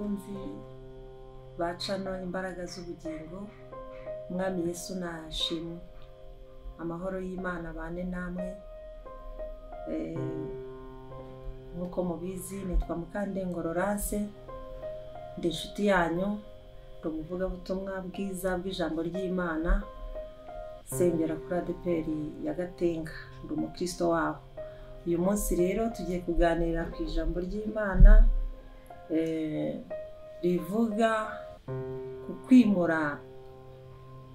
bakunzi bacano imbaraga z'ubugingo, Umwami Yesu nashimwe. Amahoro y'Imana bane namwe. Nkuko mubizi nitwa Mukandengoro Laurence, ndi inshuti yanyu, ndi umuvugabutumwa bwiza bw'ijambo ry'Imana, sengera kuri ADPR ya Gatenga, ndi umukristo waho. Uyu munsi rero tugiye kuganira ku ijambo ry'Imana rivuga ku kwimura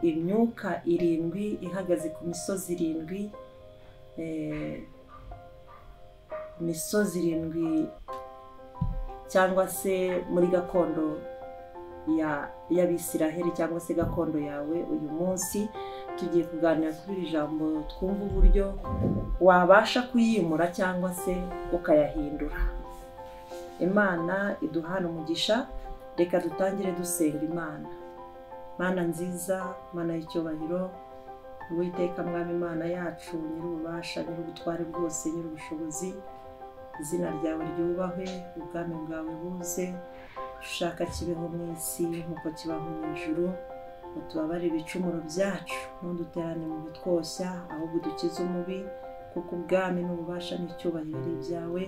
imyuka irindwi ihagaze ku misozi irindwi, imisozi irindwi cyangwa se muri gakondo y'Abisiraheli cyangwa se gakondo yawe. Uyu munsi tugiye kuganira kuri iri jambo, twumva uburyo wabasha kuyimura cyangwa se ukayahindura. Imana iduhana umugisha. Reka dutangire dusenga Imana. Mana nziza, Mana y'icyubahiro, Uwiteka Mwami Imana yacu, nyir'ububasha, nyir'ubutware bwose, nyir'ubushobozi, izina ryawe ryubahwe, ubwami bwawe buze, ushaka kibeho mu isi nk'uko kibaho mu ijuru. Utubabarire ibicumuro byacu, ntuduterane mu bitwoshya, ahubwo udukize umubi, kuko ubwami n'ububasha n'icyubahiro ari ibyawe,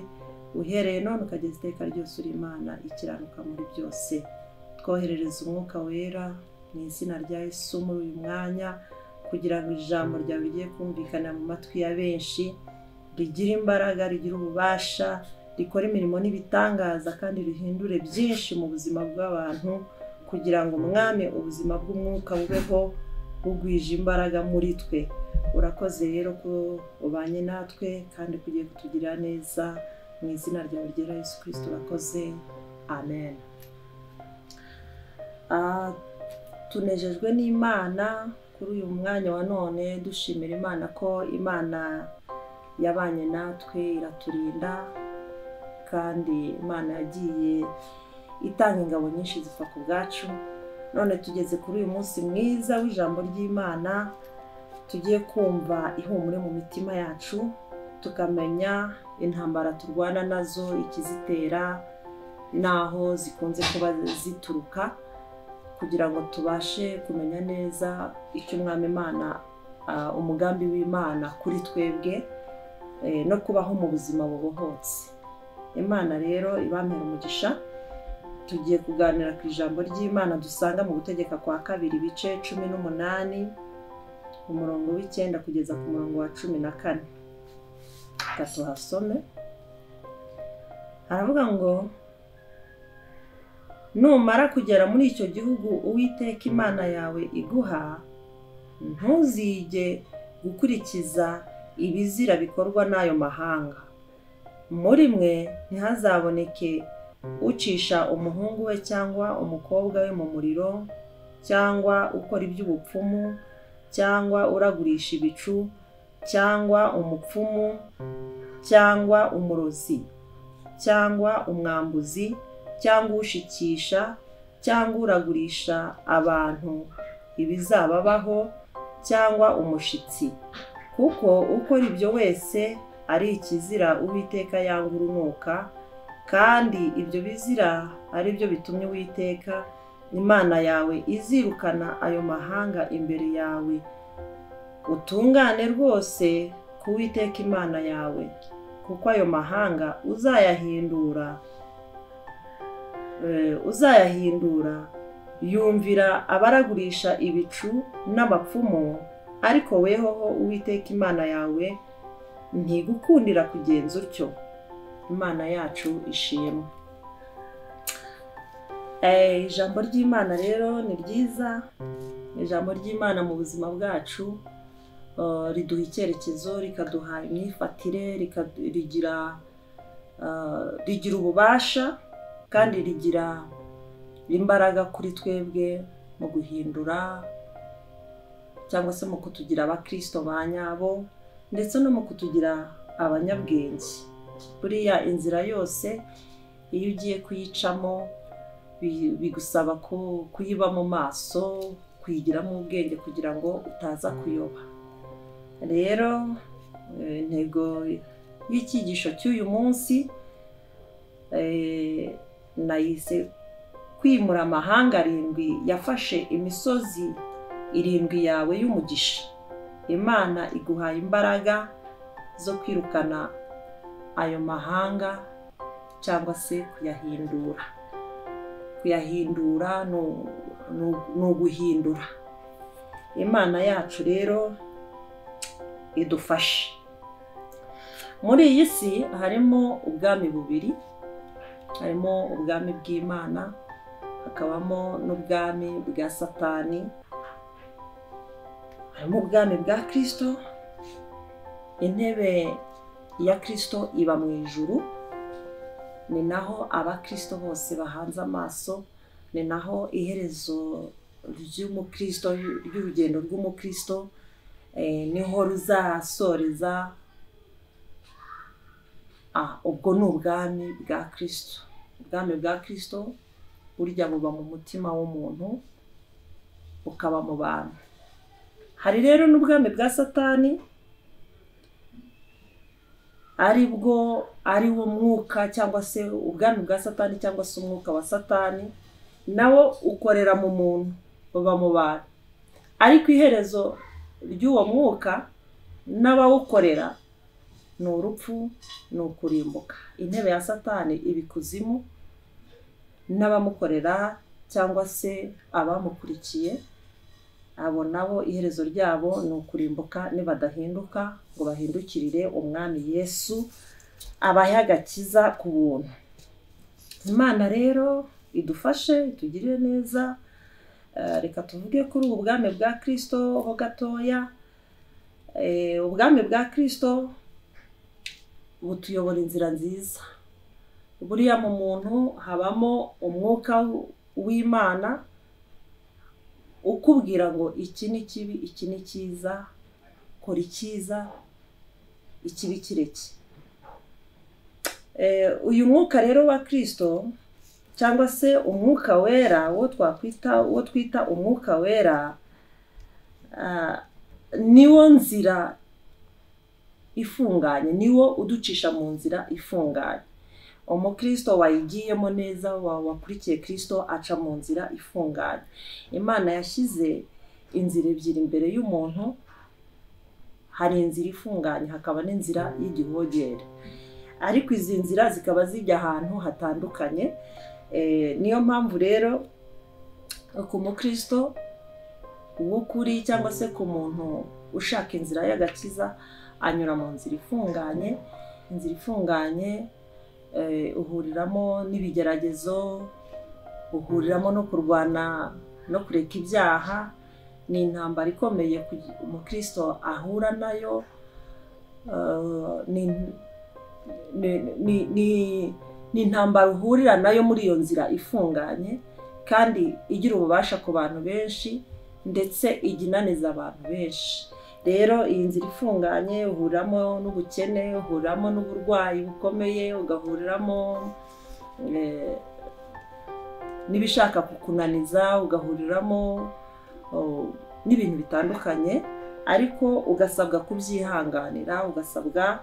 uhereye none ukageza iteka ryose. Uri Imana ikiranuka muri byose. Twoherereza umwuka wera mu izina rya Yesu muri uyu mwanya, kugira ngo ijambo ryawe rigiye kumvikana mu matwi ya benshi, rigira imbaraga, rigira ububasha, rikora imirimo n'ibitangaza, kandi rihindure byinshi mu buzima bw'abantu, kugira ngo Mwami ubuzima bw'umwuka bubeho bugwije imbaraga muri twe. Urakoze rero ko ubanye natwe kandi kugiye kutugirira neza, mu izina ryawe ryera Yesu Kristo urakoze, amen. Tunejejwe n'Imana kuri uyu mwanya wa none, dushimira Imana ko Imana yabanye natwe iraturinda, kandi Imana yagiye itanga ingabo nyinshi zipfa ku bwacu. None tugeze kuri uyu munsi mwiza w'ijambo ry'Imana, tugiye kumva ihumure mu mitima yacu, tukamenya intambara turwana nazo, ikizitera naho zikunze kuba zituruka, kugira ngo tubashe kumenya neza icyo Umwami Imana, umugambi w'Imana kuri twebwe, no kubaho mu buzima bubohotse. Imana rero ibampera umugisha. Tugiye kuganira ku ijambo ry'Imana dusanga mu Gutegeka kwa kabiri ibice 18, umurongo w'9 kugeza ku murongo wa 14. Tuhasome. Haravuga ngo, numara kugera muri icyo gihugu Uwiteka Imana yawe iguha, ntuzige gukurikiza ibizira bikorwa n'ayo mahanga. Muri mwe ntihazaboneke ucisha umuhungu we cyangwa umukobwa we mu muriro, cyangwa ukora iby'ubupfumu, cyangwa uragurisha ibicu, cyangwa umupfumu, cyangwa umurozi, cyangwa umwambuzi, cyangwa ushikisha, cyangwa uragurisha abantu ibizababaho, cyangwa umushitsi, kuko ukora ibyo wese ari ikizira Uwiteka yanga urunuka. Kandi ibyo bizira ari byo bitumye Uwiteka Imana yawe izirukana ayo mahanga imbere yawe. Utungane rwose ku Uwiteka Imana yawe, kuko ayo mahanga uzayahindura yumvira abaragurisha ibicu n'abapfumu, ariko wehoho Uwiteka Imana yawe ntigukundira kugenza utyo. Imana yacu ishimwe. Ijambo ry'Imana rero ni ryiza. Ijambo ry'Imana mu buzima bwacu riduha icyerekezo, rikaduha imyifatire, rigira ububasha, kandi rigira imbaraga kuri twebwe mu guhindura, cyangwa se mu kutugira abakristo ba nyabo, ndetse no mu kutugira abanyabwenge. Buriya inzira yose iyo ugiye kuyicamo bigusaba kuyiba mu maso, kuyigiramo ubwenge kugira ngo utaza kuyoba. Rero intego y'icyigisho cy'uyu munsi nayise kwimura amahanga 7 yafashe imisozi 7 yawe y'umugisha. Imana iguhaye imbaraga zo kwirukana ayo mahanga cyangwa se kuyahindura no guhindura. Imana yacu rero idufashe. Muri iyi si harimo ubwami bubiri, harimo ubwami bw'Imana, hakabamo n'ubwami bwa Satani, harimo ubwami bwa Kristo. Intebe ya Kristo iba mu ijuru, ni naho abakristo bose bahanze amaso, ni naho iherezo ry'umukristo, ry'urugendo rw'umukristo niho ruzasoreza. Ubwo ni ubwami bwa Kristo. Ubwami bwa Kristo burya buba mu mutima w'umuntu, bukaba mu bantu. Hari rero n'ubwami bwa Satani, ari wo mwuka cyangwa se ubwami bwa Satani cyangwa se umwuka wa Satani, nawo ukorera mu muntu, baba mu bantu. Ariko iherezo ry'uwo mwuka n'abawukorera ni urupfu, ni ukurimbuka. Intebe ya Satani ibikuzimu, n'abamukorera cyangwa se abamukurikiye, abo nabo iherezo ryabo ni ukurimbuka nibadahinduka ngo bahindukirire umwami Yesu abahe agakiza ku buntu. Imana rero idufashe, itugirire neza. Reka tuvuge kuri ubu bwami bwa Kristo ho gatoya. Ubwami bwa Kristo butuyobora inzira nziza. Buriya mu muntu habamo umwuka w'Imana ukubwira ngo iki ni kibi, iki ni cyiza, kora icyiza, ikibi kireke. Uyu mwuka rero wa Kristo cyangwa se umwuka wera, wo twita umwuka wera, niwo nzira ifunganye, niwo uducisha mu nzira ifunganye. Umukristo wayigiyemo neza, wakurikiye Kristo aca mu nzira ifunganye. Imana yashyize inzira ebyiri imbere y'umuntu, hari inzira ifunganye, hakaba n'inzira y'igihogere. Ariko izi nzira zikaba zijya ahantu hatandukanye. Niyo mpamvu rero ku mukristo w'ukuri cyangwa se ku muntu ushaka inzira y'agakiza, anyura mu nzira ifunganye. Inzira ifunganye uhuriramo n'ibigeragezo, uhuriramo no kurwana no kureka ibyaha. Ni intambara ikomeye umukristo ahura nayo. Ni intambara uhurira nayo muri iyo nzira ifunganye, kandi igira ububasha ku bantu benshi ndetse iginaniza abantu benshi. Rero iyi nzira ifunganye uhuriramo n'ubukene, uhuriramo n'uburwayi bukomeye, ugahuriramo n'ibishaka kukunaniza, ugahuriramo n'ibintu bitandukanye. Ariko ugasabwa kubyihanganira, ugasabwa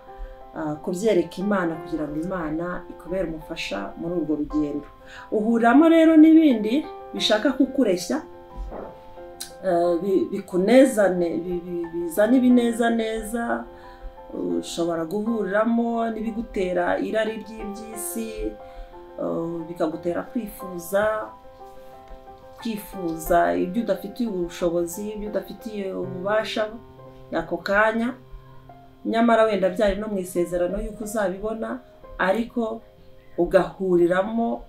kubyereka Imana kugira ngo Imana ikubere umufasha muri urwo rugendo. Uhuriramo rero n'ibindi bishaka kukureshya, bikunezane, bizana ibinezaneza. Ushobora guhuriramo n'ibigutera irari ry'iby'isi, bikagutera kwifuza ibyo udafitiye ubushobozi, ibyo udafitiye ububasha ako kanya. Nyamara wenda byari no mu isezerano yuko uzabibona, ariko ugahuriramo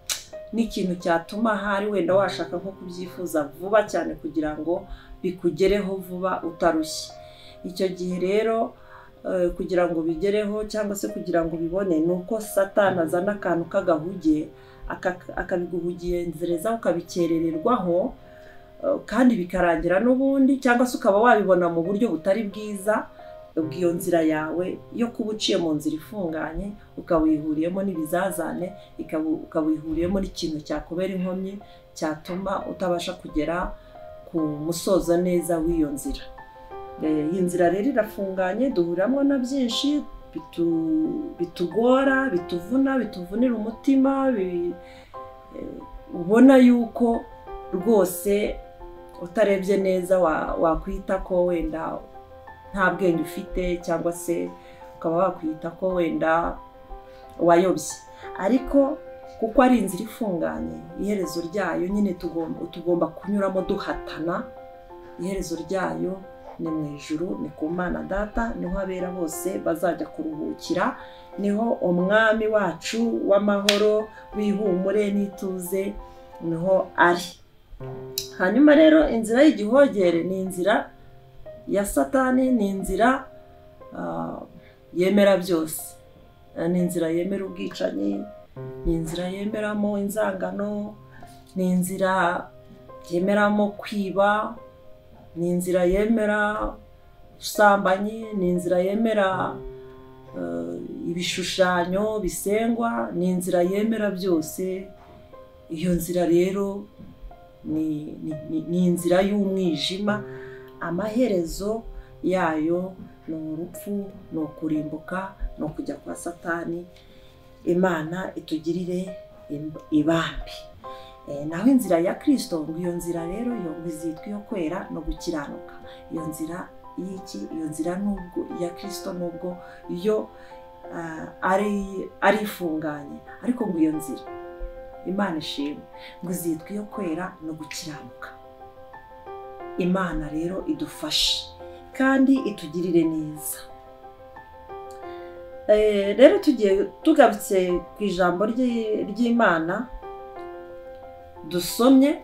n'ikintu cyatuma hari wenda washaka nko kubyifuza vuba cyane kugira ngo bikugereho vuba utarushye. Icyo gihe rero kugira ngo bigereho cyangwa se kugira ngo bibone, nuko Satani azana akantu k'agahuge, akabiguhugenzereza, ukabikerererwaho, kandi bikarangira n'ubundi, cyangwa se ukaba wabibona mu buryo butari bwiza. Ubwiyo nzira yawe yo kuba uciye mu nzira ifunganye, ukawihuriyemo n'ibizazane, ukawihuriyemo n'ikintu cyakubera inkomyi, cyatuma utabasha kugera ku musozo neza w'iyo nzira. Iyi nzira rero irafunganye, duhuriramo na byinshi bitugora, bituvuna, bituvunira umutima, ubona yuko rwose utarebye neza wakwita ko wenda nta bwenge ufite, cyangwa se ukaba wakwita ko wenda wayobye. Ariko kuko ari inzira ifunganye, iherezo ryayo nyine tugomba kunyuramo duhatana. Iherezo ryayo ni mu ijuru, ni ku Mana Data, niho abera bose bazajya kuruhukira, niho umwami wacu w'amahoro w'ihumure n'ituze niho ari. Hanyuma rero inzira y'igihogere ni inzira ya Satani, ni inzira yemera byose. Ni inzira yemera ubwicanyi, ni inzira yemeramo inzangano, ni inzira yemeramo kwiba, ni inzira yemera ubusambanyi, ni inzira yemera ibishushanyo bisengwa, ni inzira yemera byose. Iyo nzira rero ni inzira y'umwijima, amaherezo yayo ni urupfu, ni ukurimbuka, ni ukujya kwa Satani. Imana itugirire ibambe. Naho inzira ya Kristo, ngo iyo nzira rero yo izitwa iyo kwera no gukiranuka. Iyo nzira y'iki? Iyo nzira nubwo ya Kristo nubwo yo ari ifunganye, ariko ngo iyo nzira Imana ishimwe ngo izitwa iyo kwera no gukiranuka. Imana rero idufashe kandi itugirire neza. Rero tugarutse ku ijambo ry'Imana dusomye,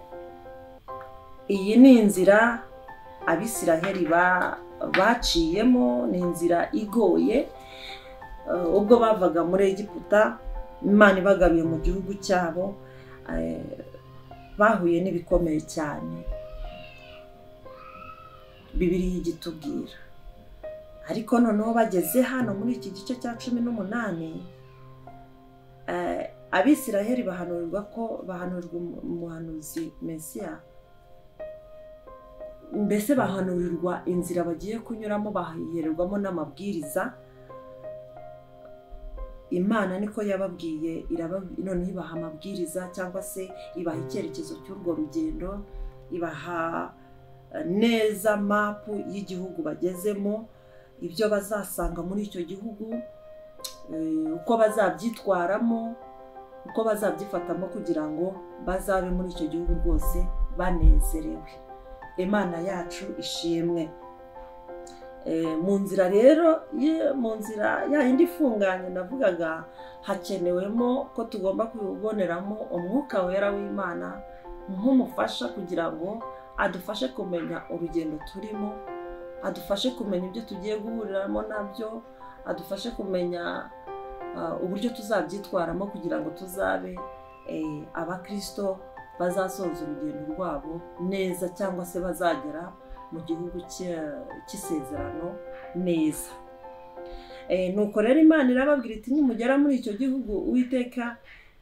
iyi ni inzira Abisiraheli baciyemo, ni inzira igoye. Ubwo bavaga muri Egiputa, Imana ibagabiye mu gihugu cyabo, bahuye n'ibikomeye cyane Bibiliya igitubwira. Ariko noneho bageze hano muri iki gice cya 18, Abisiraheli bahanurirwa umuhanuzi Mesiya, mbese bahanurirwa inzira bagiye kunyuramo, bahererwamo n'amabwiriza. Imana niko yababwiye, none ibaha amabwiriza cyangwa se ibaha icyerekezo cy'urwo rugendo, ibaha neza mapu y'igihugu bagezemo, ibyo bazasanga muri icyo gihugu, uko bazabyitwaramo, uko bazabyifatamo kugira ngo bazabe muri icyo gihugu rwose banezerewe. Imana yacu ishimwe. Mu nzira rero, mu nzira yindi ifunganye navugaga, hakenewemo ko tugomba kuboneramo umwuka wera w'Imana nk'umufasha kugira ngo adufashe kumenya urugendo turimo, adufashe kumenya ibyo tugiye guhuriramo nabyo, adufashe kumenya uburyo tuzabyitwaramo kugira ngo tuzabe abakristo bazasoza urugendo rwabo neza, cyangwa se bazagera mu gihugu cy'isezerano neza. Nuko rero Imana irababwira iti, nimugera muri icyo gihugu Uwiteka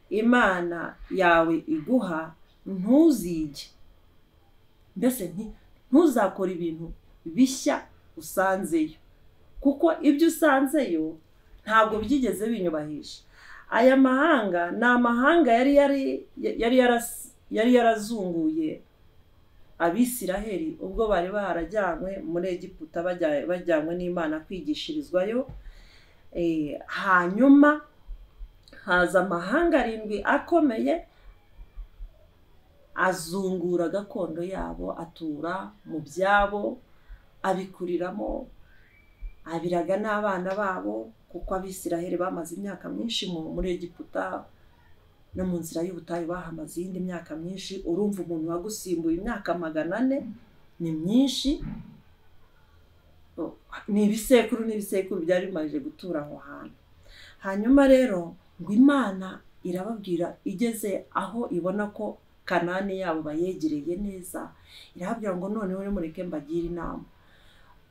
Imana yawe iguha, ntuzige, mbese ntuzakora ibintu bishya usanzeyo, kuko ibyo usanzeyo ntabwo byigeze binyubahisha. Aya mahanga ni amahanga yari yarazunguye Abisiraheli ubwo bari barajyanywe muri Egiputa, bajyanywe n'Imana kwigishirizwayo. Hanyuma haza amahanga 7 akomeye, azungura gakondo yabo, atura mu byabo, abikuriramo, abiraga n'abana babo, kuko Abisiraheli bamaze imyaka myinshi muri Egiputa, no mu nzira y'ubutayu bahamaze iyindi myaka myinshi. Urumva umuntu wagusimbuye imyaka 400 ni myinshi, ni ibisekuru byari bimaze gutura aho hantu. Hanyuma rero ngo Imana irababwira, igeze aho ibona ko Kanani yabo bayegereye neza, irababwira ngo noneho mureke mbagire inama.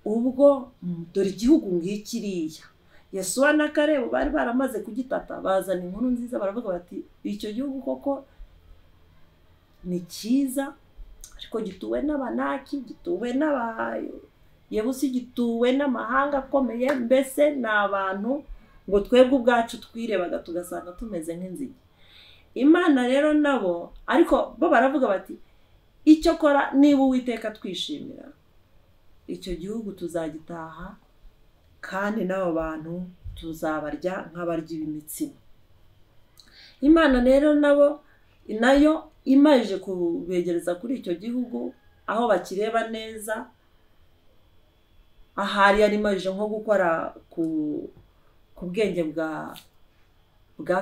Ubwo dore igihugu ngikiriya, Yesuwa na Kalebu bari baramaze kugitata, bazana inkuru nziza, baravuga bati, icyo gihugu koko ni cyiza, ariko gituwe n'Abanaki, gituwe n'Abayebusi, gituwe n'amahanga akomeye, mbese ni abantu ngo twebwe ubwacu twirebaga tugasanga tumeze nk'inzige. Imana rero nabo ariko bo baravuga bati icyo kora niba Uwiteka twishimira icyo gihugu tuzagitaha kandi n'abo bantu tuzabarya nk'abarya imitsima. Imana rero nabo nayo imaje kubegereza kuri icyo gihugu aho bakireba neza, ahari yari imaje nko gukora ku bwenge bwa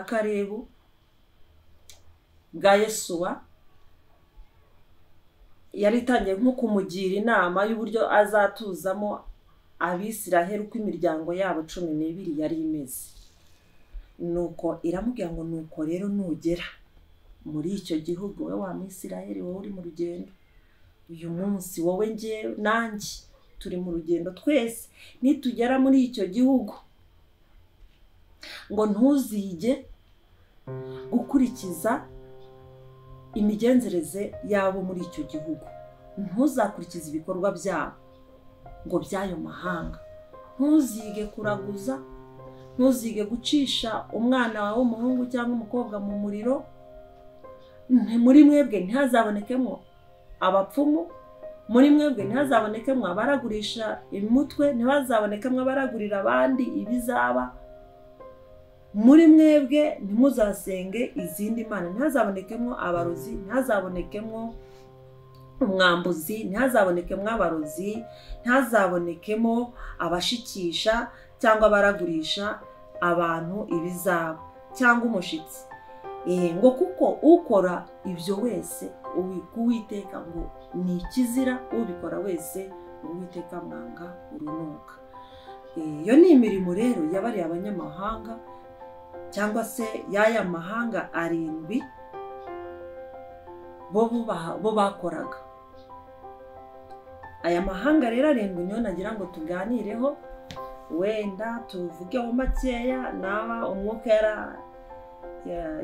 Kalebu bwa Yesuwa, yari itangiye nko kumugira inama y'uburyo azatuzamo Abisiraheli uko imiryango yabo 12 yari imeze. Nuko iramubwira ngo nuko rero nugera muri icyo gihugu, we wa Misiraheli wowe uri mu rugendo uyu munsi, wowe nge nanjye turi mu rugendo twese, nitugera muri icyo gihugu ngo ntuzige gukurikiza imigenzereze yabo muri icyo gihugu, ntuzakurikiza ibikorwa byabo ngo by'ayo mahanga, ntuzige kuraguza, ntuzige gucisha umwana wawe w'umuhungu cyangwa umukobwa mu muriro, muri mwebwe ntihazabonekemo abapfumu, muri mwebwe ntihazabonekemo abaragurisha imutwe, ntihazabonekemo abaragurira abandi ibizaba, muri mwebwe ntimuzasenge izindi mana, ntihazabonekemo abarozi, ntihazabonekemo umwambuzi, ntihazabonekemo abarozi, ntihazabonekemo abashikisha cyangwa abaragurisha abantu ibizaba cyangwa umushitsi. Ngo kuko ukora ibyo wese Uwiteka ngo ni ikizira, ubikora wese Uwiteka mwanga urunuka. Iyo ni imirimo rero yabariye abanyamahanga cyangwa se y'aya mahanga 7 bo bakoraga. Aya mahanga rero 7 niyo nagira ngo tuganireho, wenda tuvugeho makeya, naba umwuka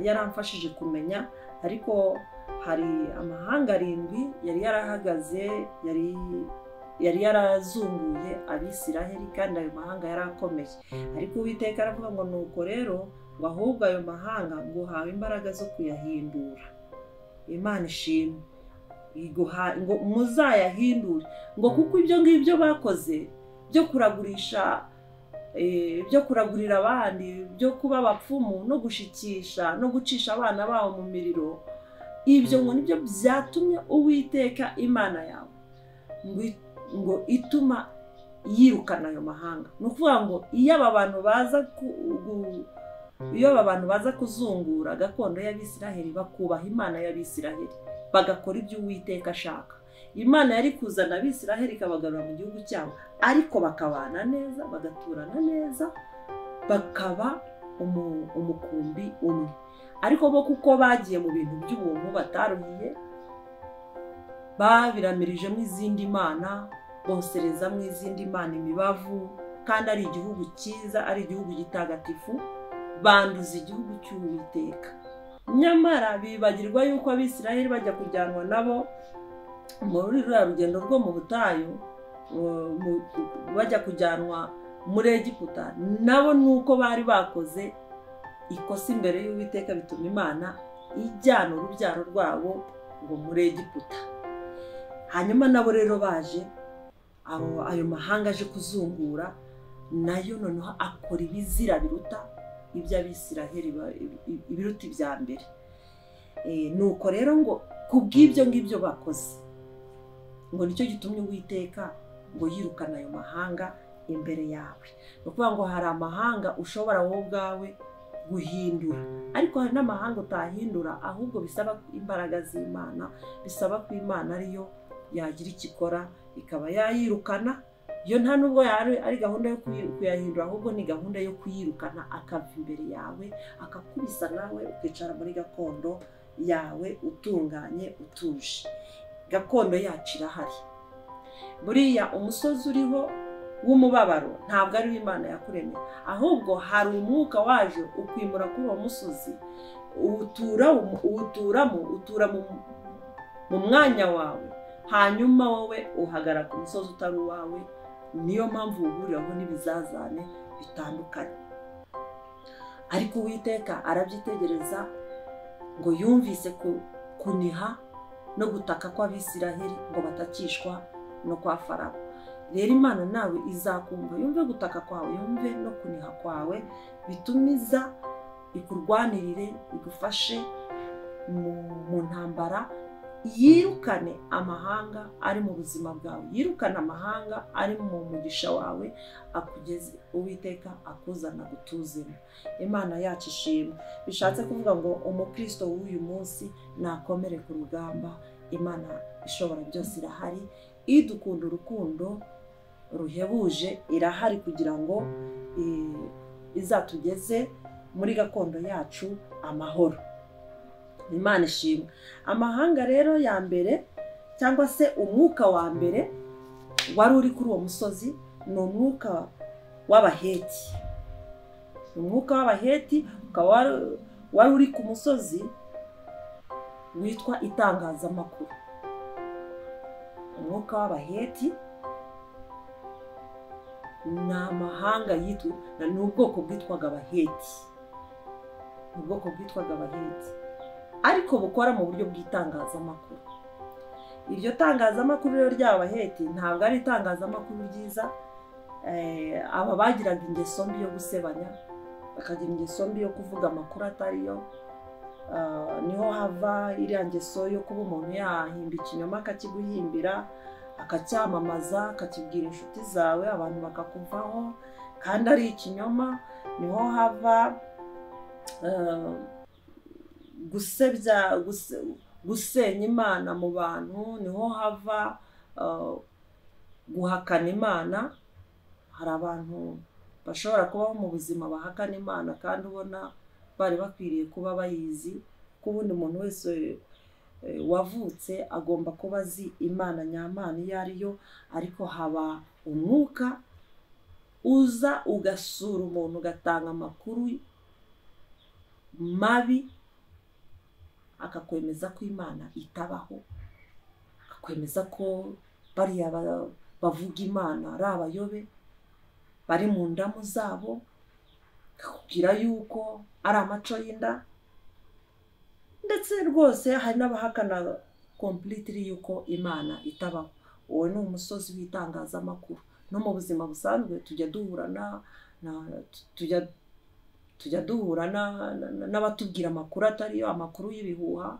yaramfashije kumenya, ariko hari amahanga 7 yari yarahagaze, yari yarazunguye Abisiraheli, kandi ayo mahanga yarakomeye. Ariko Uwiteka aravuga ngo nuko rero ngo ahubwo ayo mahanga ngo hawe imbaraga zo kuyahindura. Imana ishimwe ngo muzayahindure, ngo kuko ibyo ngibyo bakoze byo kuragurisha, byo kuragurira abandi, byo kuba abapfumu no gushikisha no gucisha abana babo mu miriro, ibyo ngo nibyo byatumye Uwiteka Imana yawe ngo ituma yirukana ayo mahanga. Nukuvuga ngo iyo aba bantu baza kuzungura gakondo y'Abisiraheli, bakubaha Imana y'Abisiraheli, bagakora ibyo Uwiteka ashaka, Imana yari kuzana Abisiraheli ikabagarura mu gihugu cyabo, ariko bakabana neza, bagaturana neza, bakaba umukumbi umwe. Ariko bo kuko bagiye mu bintu by'ubuntu bataruhiye, babiramirijemo izindi mana, boserezamo izindi mana imibavu, kandi ari igihugu cyiza, ari igihugu gitagatifu, banduza igihugu cy'Uwiteka. Nyamara bibagirwa yuko Abisiraheli bajya kujyanwa nabo muri ruriya rugendo rwo mu butayu, bajya kujyanwa muri Egiputa, nabo nuko bari bakoze ikosa imbere y'Uwiteka, bituma Imana ijyana urubyaro rwabo ngo muri Egiputa. Hanyuma nabo rero baje, ayo mahanga aje kuzungura, nayo noneho akora ibizira biruta iby'Abisiraheli, ibiruta ibya mbere. Nuko rero ngo kubw'ibyo ngibyo bakoze, ngo nicyo gitumye Uwiteka ngo yirukana ayo mahanga imbere yawe. Nukuvuga ngo hari amahanga ushobora wowe ubwawe guhindura, ariko hari n'amahanga utahindura, ahubwo bisaba imbaraga z'Imana, bisaba ko Imana ariyo yagira ikikora ikaba yayirukana. Yo nta nubwo ari gahunda yo kuyahindura, ahubwo ni gahunda yo kuyirukana, akava imbere yawe, akakubisa nawe ukicara muri gakondo yawe utunganye, utuje. Gakondo yacu irahari. Buriya umusozi uriho w'umubabaro ntabwo ari Imana yakuremye, ahubwo hari umwuka waje ukwimura kuri uwo musozi, utura mu mwanya wawe, hanyuma wowe uhagara ku musozi utari uwawe. Niyo mpamvu uhuriraho n'ibizazane bitandukanye. Ariko Uwiteka arabyitegereza, ngo yumvise kuniha no gutaka kw'Abisiraheli ngo batakishwa no kwa Farawo. Rero Imana nawe izakumva, yumve gutaka kwawe, yumve no kuniha kwawe, bitumiza ikurwanirire, igufashe mu ntambara, yirukane amahanga ari mu buzima bwawe, yirukane amahanga ari mu mugisha wawe, akugeze Uwiteka akuzana gutuzemo. Imana yacu ishimwe. Bishatse kuvuga ngo umukristo w'uyu munsi nakomere ku rugamba. Imana ishobora byose irahari, idukunda urukundo ruhebuje, irahari kugira ngo izatugeze muri gakondo yacu amahoro. Imana ishimwe. Amahanga rero ya mbere cyangwa se umwuka wa mbere wari uri kuri uwo musozi ni umwuka w'Abaheti. Umwuka w'Abaheti ukaba wari uri ku musozi witwa itangazamakuru. Umwuka w'Abaheti ni amahanga yitwa, ni ubwoko bwitwaga Abaheti. Ni ubwoko bwitwaga Abaheti, ariko bukora mu buryo bw'itangazamakuru. Iryo tangazamakuru rero ry'Abaheti ntabwo ari itangazamakuru ryiza. Aba bagiraga ingeso mbi yo gusebanya, bakagira ingeso mbi yo kuvuga amakuru atariyo. Niho hava iriya ngeso yo kuba umuntu yahimba ikinyoma akakiguhimbira, akacyamamaza, akakibwira inshuti zawe, abantu bakakuvaho kandi ari ikinyoma. Niho hava gusenya Imana mu bantu, niho hava guhakana Imana. Hari abantu bashobora kubaho mu buzima bahakana Imana kandi ubona bari bakwiriye kuba bayizi, ko ubundi umuntu wese wavutse agomba kuba azi Imana nyamana iyo ariyo. Ariko haba umwuka uza ugasura umuntu, ugatanga amakuru mabi, akakwemeza ko Imana itabaho, akakwemeza ko bariya bavuga Imana ari abayobe, bari mu ndamu zabo, akakubwira yuko ari amaco y'inda. Ndetse rwose hari n'abahakana completely yuko Imana itabaho. Uwo ni umusozi w'itangazamakuru. No mu buzima busanzwe tujya duhura n'abatubwira amakuru atariyo, amakuru y'ibihuha,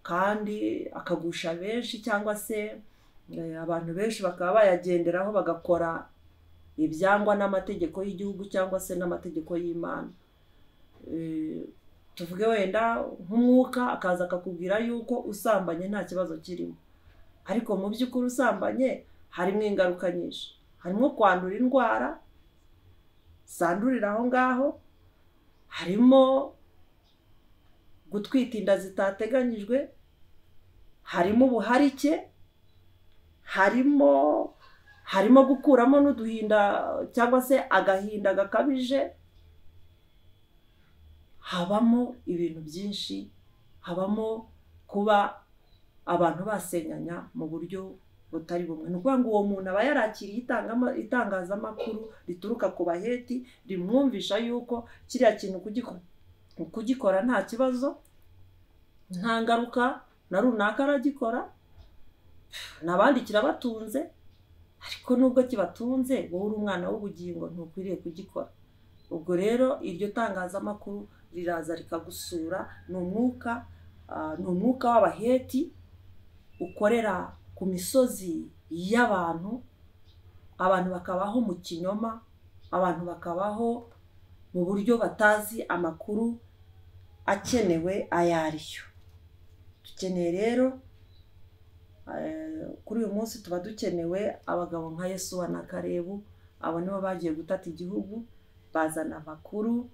kandi akagusha benshi, cyangwa se abantu benshi bakaba bayagenderaho bagakora ibyangwa n'amategeko y'igihugu cyangwa se n'amategeko y'Imana. Tuvuge wenda nk'umwuka akaza akakubwira yuko usambanye nta kibazo kirimo, ariko mu by'ukuri usambanye harimo ingaruka nyinshi. Harimo kwandura indwara zandurira aho ngaho, harimo gutwita inda zitateganyijwe, harimo ubuharike, harimo gukuramo n'uduhinda cyangwa se agahinda gakabije, habamo ibintu byinshi, habamo kuba abantu basenyanya mu buryo butari bumwe. Ni ukuvuga ngo uwo muntu aba yarakiriye itangazamakuru rituruka ku Baheti, rimwumvisha yuko kiriya kintu kugikora nta kibazo, nta ngaruka na runaka aragikora, n'abandi kirabatunze. Ariko nubwo kibatunze, wowe uri umwana w'ubugingo ntukwiriye kugikora. Ubwo rero iryo tangazamakuru riraza rikagusura. Ni umwuka w'Abaheti ukorera ku misozi y'abantu. Abantu bakabaho mu kinyoma, abantu bakabaho mu buryo batazi amakuru akenewe ayo ariyo. Dukeneye rero kuri uyu munsi tuba dukenewe abagabo nka Yesuwa na Kalebu. Abo nibo bagiye gutata igihugu, bazana amakuru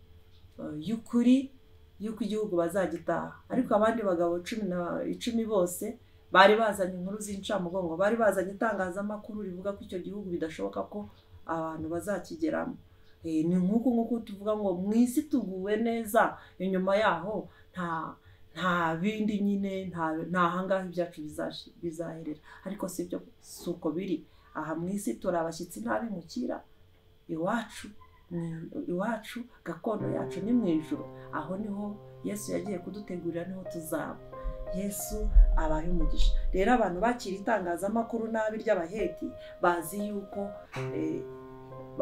y'ukuri yuko igihugu bazagitaha. Ariko abandi bagabo 10 bose bari bazanye inkuru z'incamugongo, bari bazanye itangazamakuru rivuga ko icyo gihugu bidashoboka ko abantu bazakigeramo. Ni nk'uko tuvuga ngo mu isi tuguwe neza, inyuma yaho nta bindi nyine, nta hangaha ibyacu bizaherera. Ariko sibyo, suko biri. Aha mu isi turi abashyitsi n'abimukira. Iwacu iwacu gakondo yacu ni mu ijuru, aho niho Yesu yagiye kudutegurira, niho tuzaba. Yesu abaye umugisha. Rero abantu bakira itangazamakuru nabi ry'abaheti bazi yuko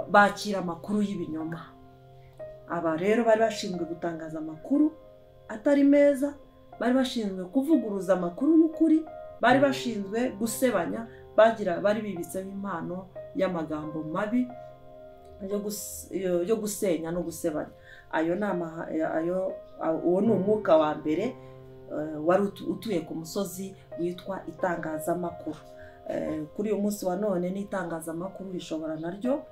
bakira amakuru y'ibinyoma. Aba rero bari bashinzwe gutangaza amakuru atari meza, bari bashinzwe kuvuguruza amakuru y'ukuri, bari bashinzwe gusebanya, bari bibitseho impano y'amagambo mabi yo gusenya no gusebanya. Uwo ni umwuka wa mbere wari utuye ku musozi witwa itangazamakuru. Kuri uyu munsi wa none n'itangazamakuru rishobora naryo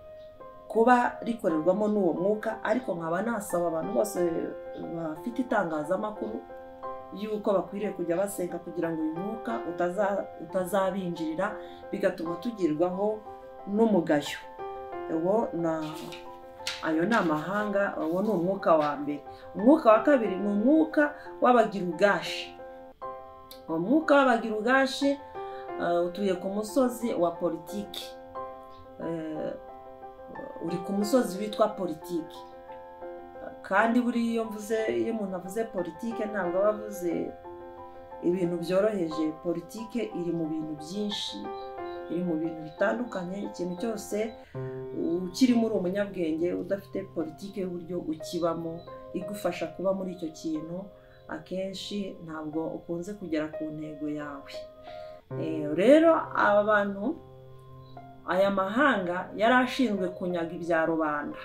kuba rikorerwamo n'uwo mwuka, ariko nkaba nasaba abantu bose bafite itangazamakuru yuko bakwiriye kujya basenga kugira ngo uyu mwuka utazabinjirira, bigatuma tugirwaho n'umugayo. Ayo ni amahanga, uwo ni umwuka wa mbere. Umwuka wa kabiri ni umwuka w'abagirugashi. Uwo mwuka w'abagirugashi utuye ku musozi wa politiki, uri ku musozi witwa politiki. Kandi buriya iyo umuntu avuze politiki ntabwo aba avuze ibintu byoroheje. Politiki iri mu bintu byinshi, iri mu bintu bitandukanye. Ikintu cyose ukirimo uri umunyabwenge udafite politiki y'uburyo ukibamo igufasha kuba muri icyo kintu, akenshi ntabwo ukunze kugera ku ntego yawe. Rero aba bantu, aya mahanga yari ashinzwe kunyaga ibya rubanda.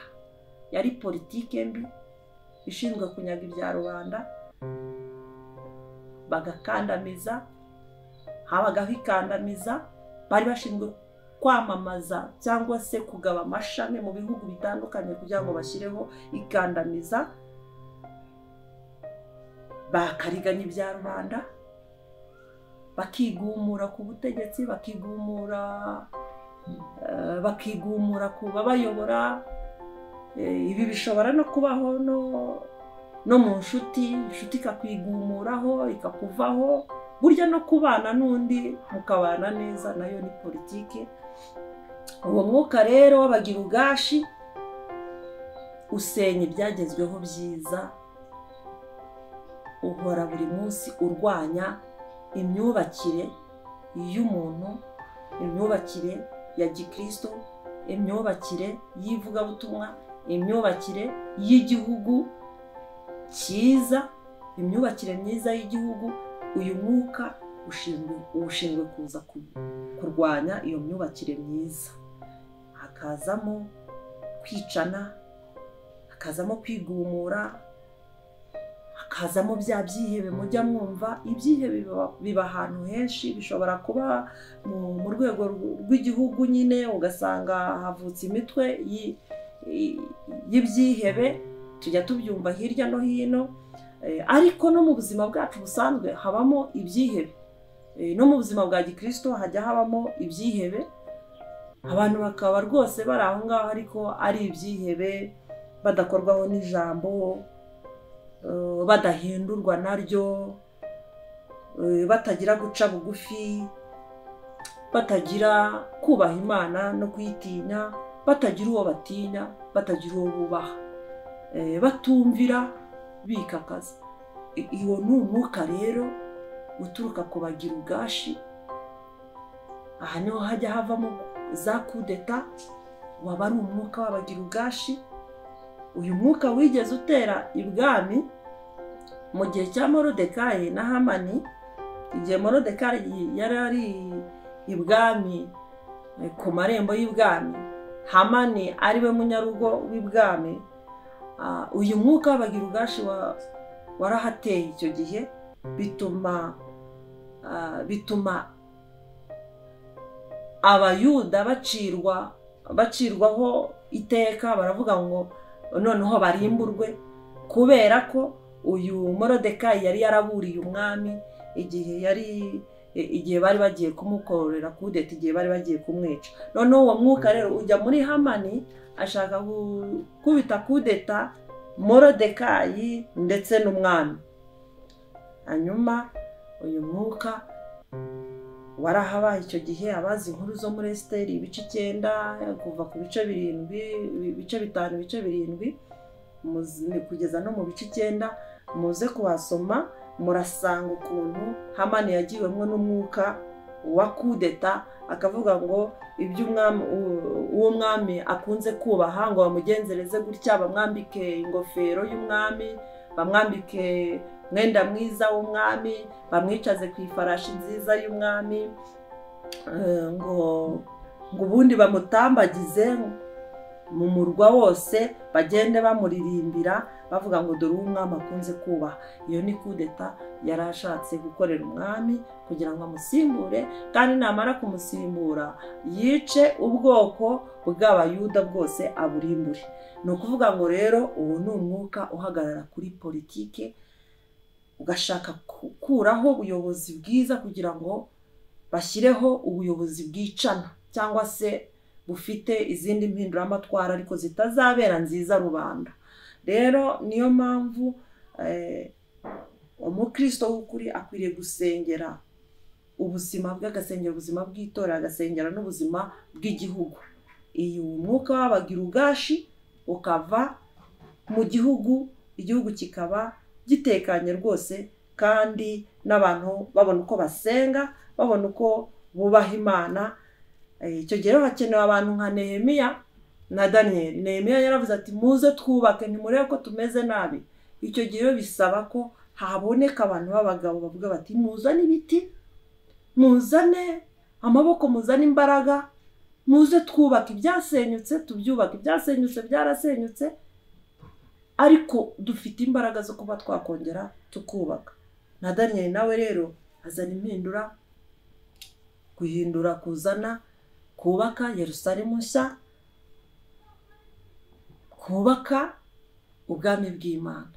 Yari politiki mbi ishinzwe kunyaga ibya rubanda, bagakandamiza, habagaho ikandamiza. Bari bashinzwe kwamamaza cyangwa se kugaba amashami mu bihugu bitandukanye kugira ngo bashyireho ikandamiza, bakariganya ibya rubanda, bakigumura ku butegetsi, bakigumura ku babayobora. Ibi bishobora no kubaho no mu nshuti ikakwigumuraho ikakuvaho. Burya no kubana n'undi mukabana neza nayo ni politiki. Uwo mwuka rero w'abagirugashi usenya ibyagezweho byiza, uhora buri munsi urwanya imyubakire y'umuntu, imyubakire ya gikristo, imyubakire y'ivugabutumwa, imyubakire y'igihugu cyiza, imyubakire myiza y'igihugu. Uyu mwuka ushinzwe kuza kurwanya iyo myubakire myiza. Hakazamo kwicana, hakazamo kwigumura, hakazamo bya byihebe mujya mwumva. Ibyihebe biba ahantu henshi, bishobora kuba mu rwego rw'igihugu nyine, ugasanga havutse imitwe y'ibyihebe, tujya tubyumva hirya no hino. Ariko no mu buzima bwacu busanzwe habamo ibyihebe, no mu buzima bwa gikristo hajya habamo ibyihebe. Abantu bakaba rwose bari aho ngaho ariko ari ibyihebe, badakorwaho n'ijambo, badahindurwa naryo, batagira guca bugufi, batagira kubaha Imana no kuyitinya, batagira uwo batinya, batagira uwo bubaha, batumvira, bikakaza. Iyo ni umwuka rero uturuka ku bagirugashi. Aha niho hajya havamo za kudeta, waba ari umwuka w'abagirugashi. Uyu mwuka wigeze utera ibwami mu gihe cya Morodekayi na Hamani. Igihe Morodekayi yari ari ibwami ku marembo y'ibwami, Hamani ari we munyarugo w'ibwami, uyu mwuka w'abagirugashi warahateye icyo gihe, bituma abayuda bacirwaho iteka. Baravuga ngo noneho barimburwe, kubera ko uyu Morodekayi yari yaraburiye umwami igihe bari bagiye kumukorera kudeta, igihe bari bagiye kumwica. Noneho uwo mwuka rero ujya muri Hamani, ashaka gukubita kudeta Morodekayi ndetse n'umwami. Hanyuma uyu mwuka warahabaye icyo gihe, abazi inkuru zo muri Esiteri ibice 9 kuva ku bice 7 ibice 5 ibice 7 kugeza no mu bice 9, muze kuhasoma murasanga ukuntu Hamani yagiwemwo n'umwuka wa kudeta, akavuga ngo iby'umwami uwo mwami akunze kubaha ngo bamugenzereze gutya, bamwambike ingofero y'umwami, bamwambike mwenda mwiza w'umwami, bamwicaze ku ifarashi nziza y'umwami, ngo ubundi bamutambagize mu murwa wose, bagende bamuririmbira bavuga ngo dore umwami akunze kubaha. Iyo ni kudeta yarashatse gukorera umwami kugira ngo amusimbure, kandi namara kumusimbura yice ubwoko bw'abayuda bwose aburimbure. Ni ukuvuga ngo rero uwo ni umwuka uhagarara kuri politike, ugashaka gukuraho ubuyobozi bwiza kugira ngo bashyireho ubuyobozi bwicana cyangwa se bufite izindi mpinduramatwara ariko zitazabera nziza rubanda. Rero niyo mpamvu umukristo w'ukuri akwiriye gusengera ubuzima bwe, agasengera ubuzima bw'itora, agasengera n'ubuzima bw'igihugu. Iyo umwuka w'abagirugashi ukava mu gihugu, igihugu kikaba gitekanye rwose, kandi n'abantu babona uko basenga, babona uko bubaha Imana. Icyo gihe hakenewe abantu nka Nehemiya na Daniel. Nehemiya yaravuze ati muze twubake, ntimurebe ko tumeze nabi. Icyo gihe bisaba ko haboneka abantu b'abagabo bavuga bati muzane ibiti, muzane amaboko, muzane imbaraga, muze twubake ibyasenyutse, tubyubake. Ibyasenyutse byarasenyutse, ariko dufite imbaraga zo kuba twakongera tukubaka. Na Daniel nawe rero azana impindura, guhindura kuzana kubaka Yerusalemu nshya, kubaka ubwami bw'Imana.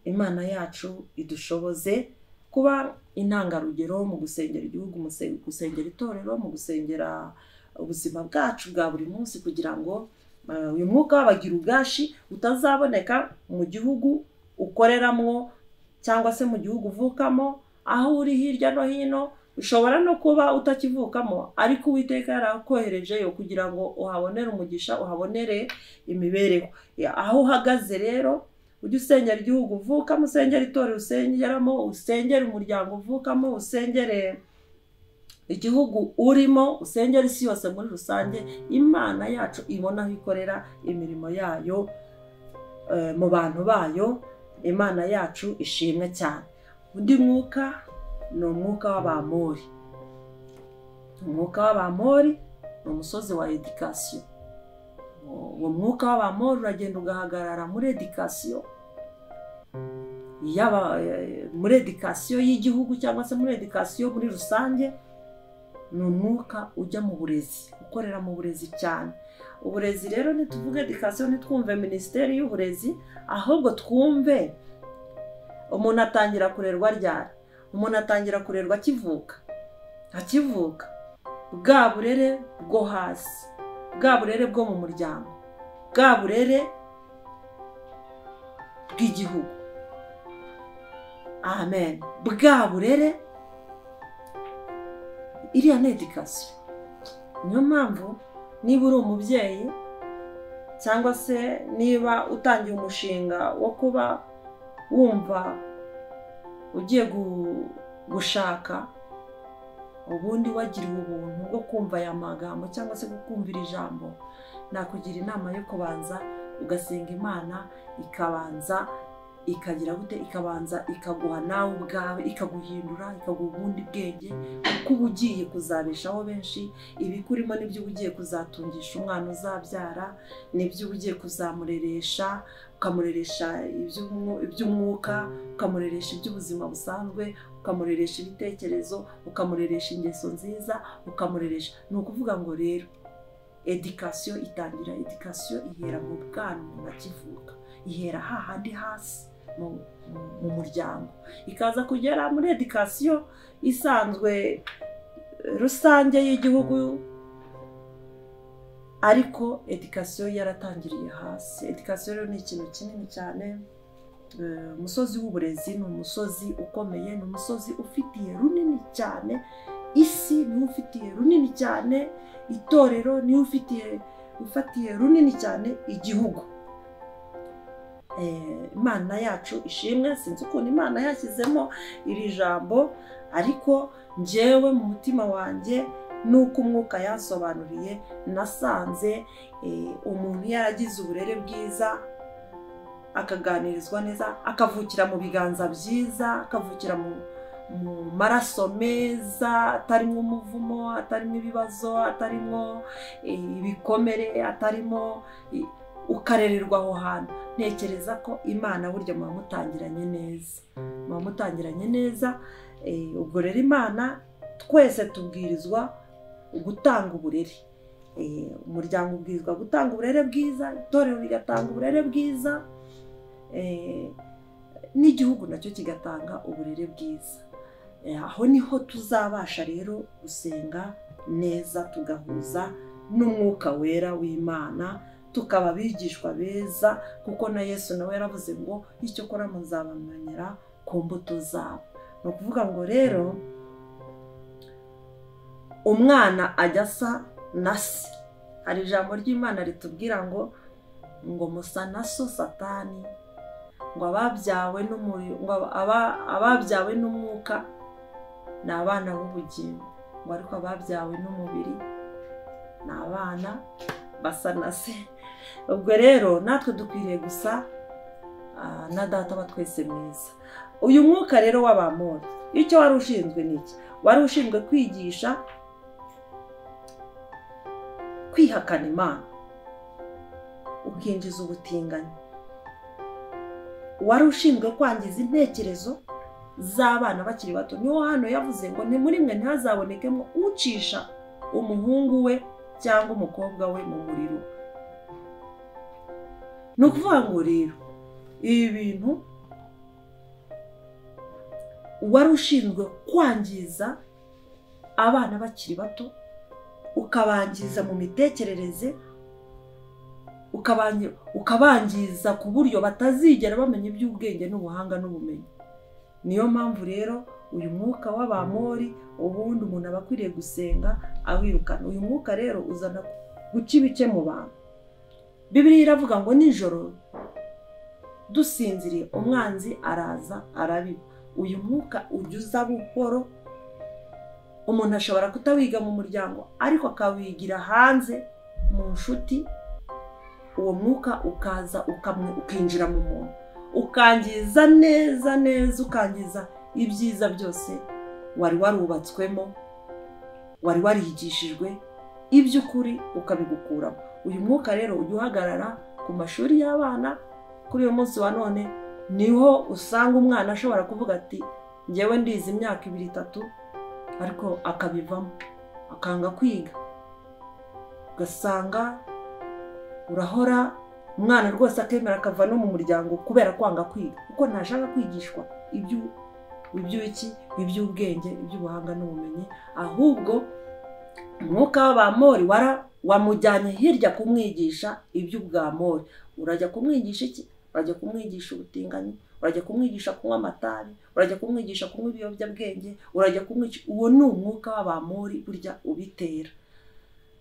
Imana yacu idushoboze kuba intangarugero mu gusengera igihugu, mu gusengera itorero, mu gusengera ubuzima bwacu bwa buri munsi, kugira ngo uyu mwuka w'abagirugashi utazaboneka mu gihugu ukoreramo cyangwa se mu gihugu uvukamo. Aho uri hirya no hino ushobora no kuba utakivukamo, ariko Uwiteka yarakoherejeyo kugira ngo uhabonere umugisha, uhabonere imibereho. Aho uhagaze rero ujye usengera igihugu uvukamo, usengera itorero usengeramo, usengera umuryango uvukamo, usengere igihugu urimo, usengera isi yose muri rusange. Imana yacu ibona aho ikorera imirimo yayo mu bantu bayo. Imana yacu ishimwe cyane. Undi mwuka ni umwuka w'Abamori. Umwuka w'Abamori ni umusozi wa edikasiyo. Uwo mwuka w'Abamori uragenda ugahagarara muri edikasiyo, muri edikasiyo y'igihugu cyangwa se muri edikasiyo muri rusange. Ni umwuka ujya mu burezi, ukorera mu burezi cyane. Uburezi rero ntituvuge edikasiyo ntitwumve minisiteri y'uburezi, ahubwo twumve umuntu atangira kurerwa ryari. Umuntu atangira kurerwa akivuka, bwa burere bwo hasi, bwa burere bwo mu muryango, bwa burere bw'igihugu. Amen. Bwa burere, iriya ni edikasiyo. Niyo mpamvu niba uri umubyeyi cyangwa se niba utangiye umushinga wo kuba wumva ugiye gushaka, ubundi wagiriwe ubuntu bwo kumva aya magambo cyangwa se gukumvira ijambo, nakugira inama yo kubanza ugasenga Imana, ikabanza ikagira gute, ikabanza ikaguha nawe ubwawe, ikaguhindura, ikaguha ubundi bwenge, kuko uba ugiye kuzabeshaho benshi. Ibikurimo nibyo uba ugiye kuzatungisha umwana uzabyara, nibyo uba ugiye kuzamureresha, ukamureresha iby'umwuka, ukamureresha iby'ubuzima busanzwe, ukamureresha ibitekerezo, ukamureresha ingeso nziza, ukamureresha. Ni ukuvuga ngo rero edikasiyo itangira, edikasiyo ihera mu bwana umuntu akivuka, ihera hahandi hasi mu muryango, ikaza kugera muri edikasiyo isanzwe rusange y'igihugu, ariko edikasiyo yaratangiriye hasi. Edikasiyo rero ni ikintu kinini cyane. Umusozi w'uburezi ni umusozi ukomeye, ni umusozi ufitiye runini cyane isi niwe ufitiye runini cyane, itorero niwe ufatiye runini cyane igihugu. Imana yacu ishimwe. Sinzi ukuntu Imana yashyizemo iri jambo, ariko njyewe mu mutima wanjye nuko umwuka yasobanuriye, nasanze umuntu yaragize uburere bwiza, akaganirizwa neza, akavukira mu biganza byiza, akavukira mu maraso meza, atarimo umuvumo, atarimo ibibazo, atarimo ibikomere, atarimo, ukarererwa aho hantu. Ntekereza ko Imana burya muba mutangiranye neza, muba mutangiranye neza. Ubwo rero Imana twese tubwirizwa gutanga uburere. Umuryango ubwirizwa gutanga uburere bwiza, itorero rigatanga uburere bwiza, n'igihugu nacyo kigatanga uburere bwiza. Aho niho tuzabasha rero gusenga neza, tugahuza n'umwuka wera w'Imana, tukaba abigishwa beza, kuko na Yesu nawe yaravuze ngo icyo kora muzabamenyera ku mbuto zabo. Ni ukuvuga ngo rero umwana ajya asa na se. Hari ijambo ry'Imana ritubwira ngo musa na so Satani, ngo ababyawe n'umwuka ni abana b'ubugingo, ngo ariko ababyawe n'umubiri ni abana basa na se. Ubwo rero natwe dukwiriye gusa na data wa twese mwiza. Uyu mwuka rero w'Abamori, icyo wari ushinzwe n'iki? Wari ushinzwe kwigisha kwihakana Imana, ukinjiza ubutinganyi. Wari ushinzwe kwangiza intekerezo z'abana bakiri bato. Niho hano yavuze ngo ni muri mwe ntihazabonekemo ucisha umuhungu we cyangwa umukobwa we mu muriro. Ni ukuvuga ngo rero ibi bintu wari ushinzwe kwangiza abana bakiri bato, ukabangiza mu mitekerereze, ukabangiza ku buryo batazigera bamenya iby'ubwenge n'ubuhanga n'ubumenyi. Niyo mpamvu rero uyu mwuka w'Abamori ubundi umuntu aba akwiriye gusenga awirukana. Uyu mwuka rero uzana guca ibice mu bantu. Bibiliya iravuga ngo nijoro dusinziriye umwanzi araza arabiba. Uyu mwuka ujya uza buhoro. Umuntu ashobora kutawiga mu muryango, ariko akawigira hanze mu nshuti. Uwo mwuka ukaza ukinjira mu muntu, ukangiza neza neza, ukangiza ibyiza byose wari warubatswemo, wari warigishijwe, iby'ukuri ukabigukuramo. Uyu mwuka rero ujya uhagarara ku mashuri y'abana. Kuri uyu munsi wa none niho usanga umwana ashobora kuvuga ati njyewe ndize imyaka 2-3, ariko akabivamo akanga kwiga. Ugasanga urahora umwana rwose akemera akava no mu muryango kubera kwanga kwiga, kuko ntashaka kwigishwa iby'ubwenge, iby'ubuhanga n'ubumenyi. Ahubwo umwuka w'Abamori wamujyanye hirya kumwigisha iby'ubwamori. Urajya kumwigisha iki? Urajya kumwigisha ubutinganyi, urajya kumwigisha kunywa amatabi, urajya kumwigisha kunywa ibiyobyabwenge, urajya kumwigisha. Uwo ni umwuka w'Abamori burya ubitera.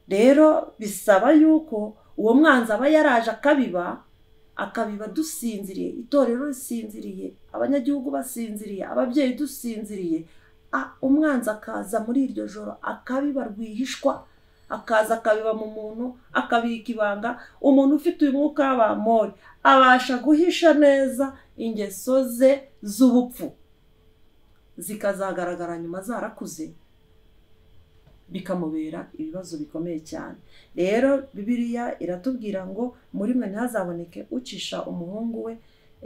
Rero bisaba yuko uwo mwanzi aba yaraje akabiba dusinziriye, itorero risinziriye, abanyagihugu basinziriye, ababyeyi dusinziriye. Umwanzi akaza muri iryo joro akabiba rwihishwa, akaza akabiba mu muntu, akabika ibanga. Umuntu ufite uyu mwuka w'Abamori abasha guhisha neza ingeso ze z'ubupfu, zikazagaragara nyuma zarakuze, bikamubera ibibazo bikomeye cyane. Rero Bibiliya iratubwira ngo muri mwe ntihazaboneke ucisha umuhungu we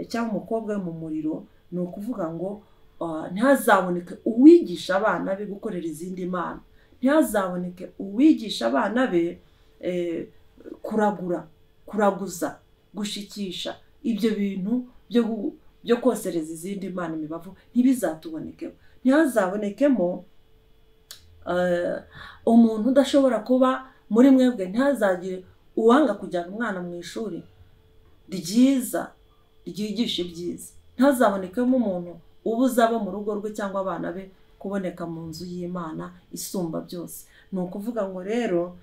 cyangwa umukobwa we mu muriro. Ni ukuvuga ngo ntihazaboneke uwigisha abana be gukorera izindi mana, ntihazaboneke uwigisha abana be kuraguza, gushikisha. Ibyo bintu byo kosereza izindi mana imibavu ntibizatubonekeho. Ntihazabonekemo umuntu udashobora kuba muri mwebwe. Ntihazagire uwanga kujyana umwana mu ishuri ryiza ryigisha ibyiza. Ntihazabonekemo umuntu ubuza abo mu rugo rwe cyangwa abana be kuboneka mu nzu y'Imana isumba byose. Ni ukuvuga ngo rero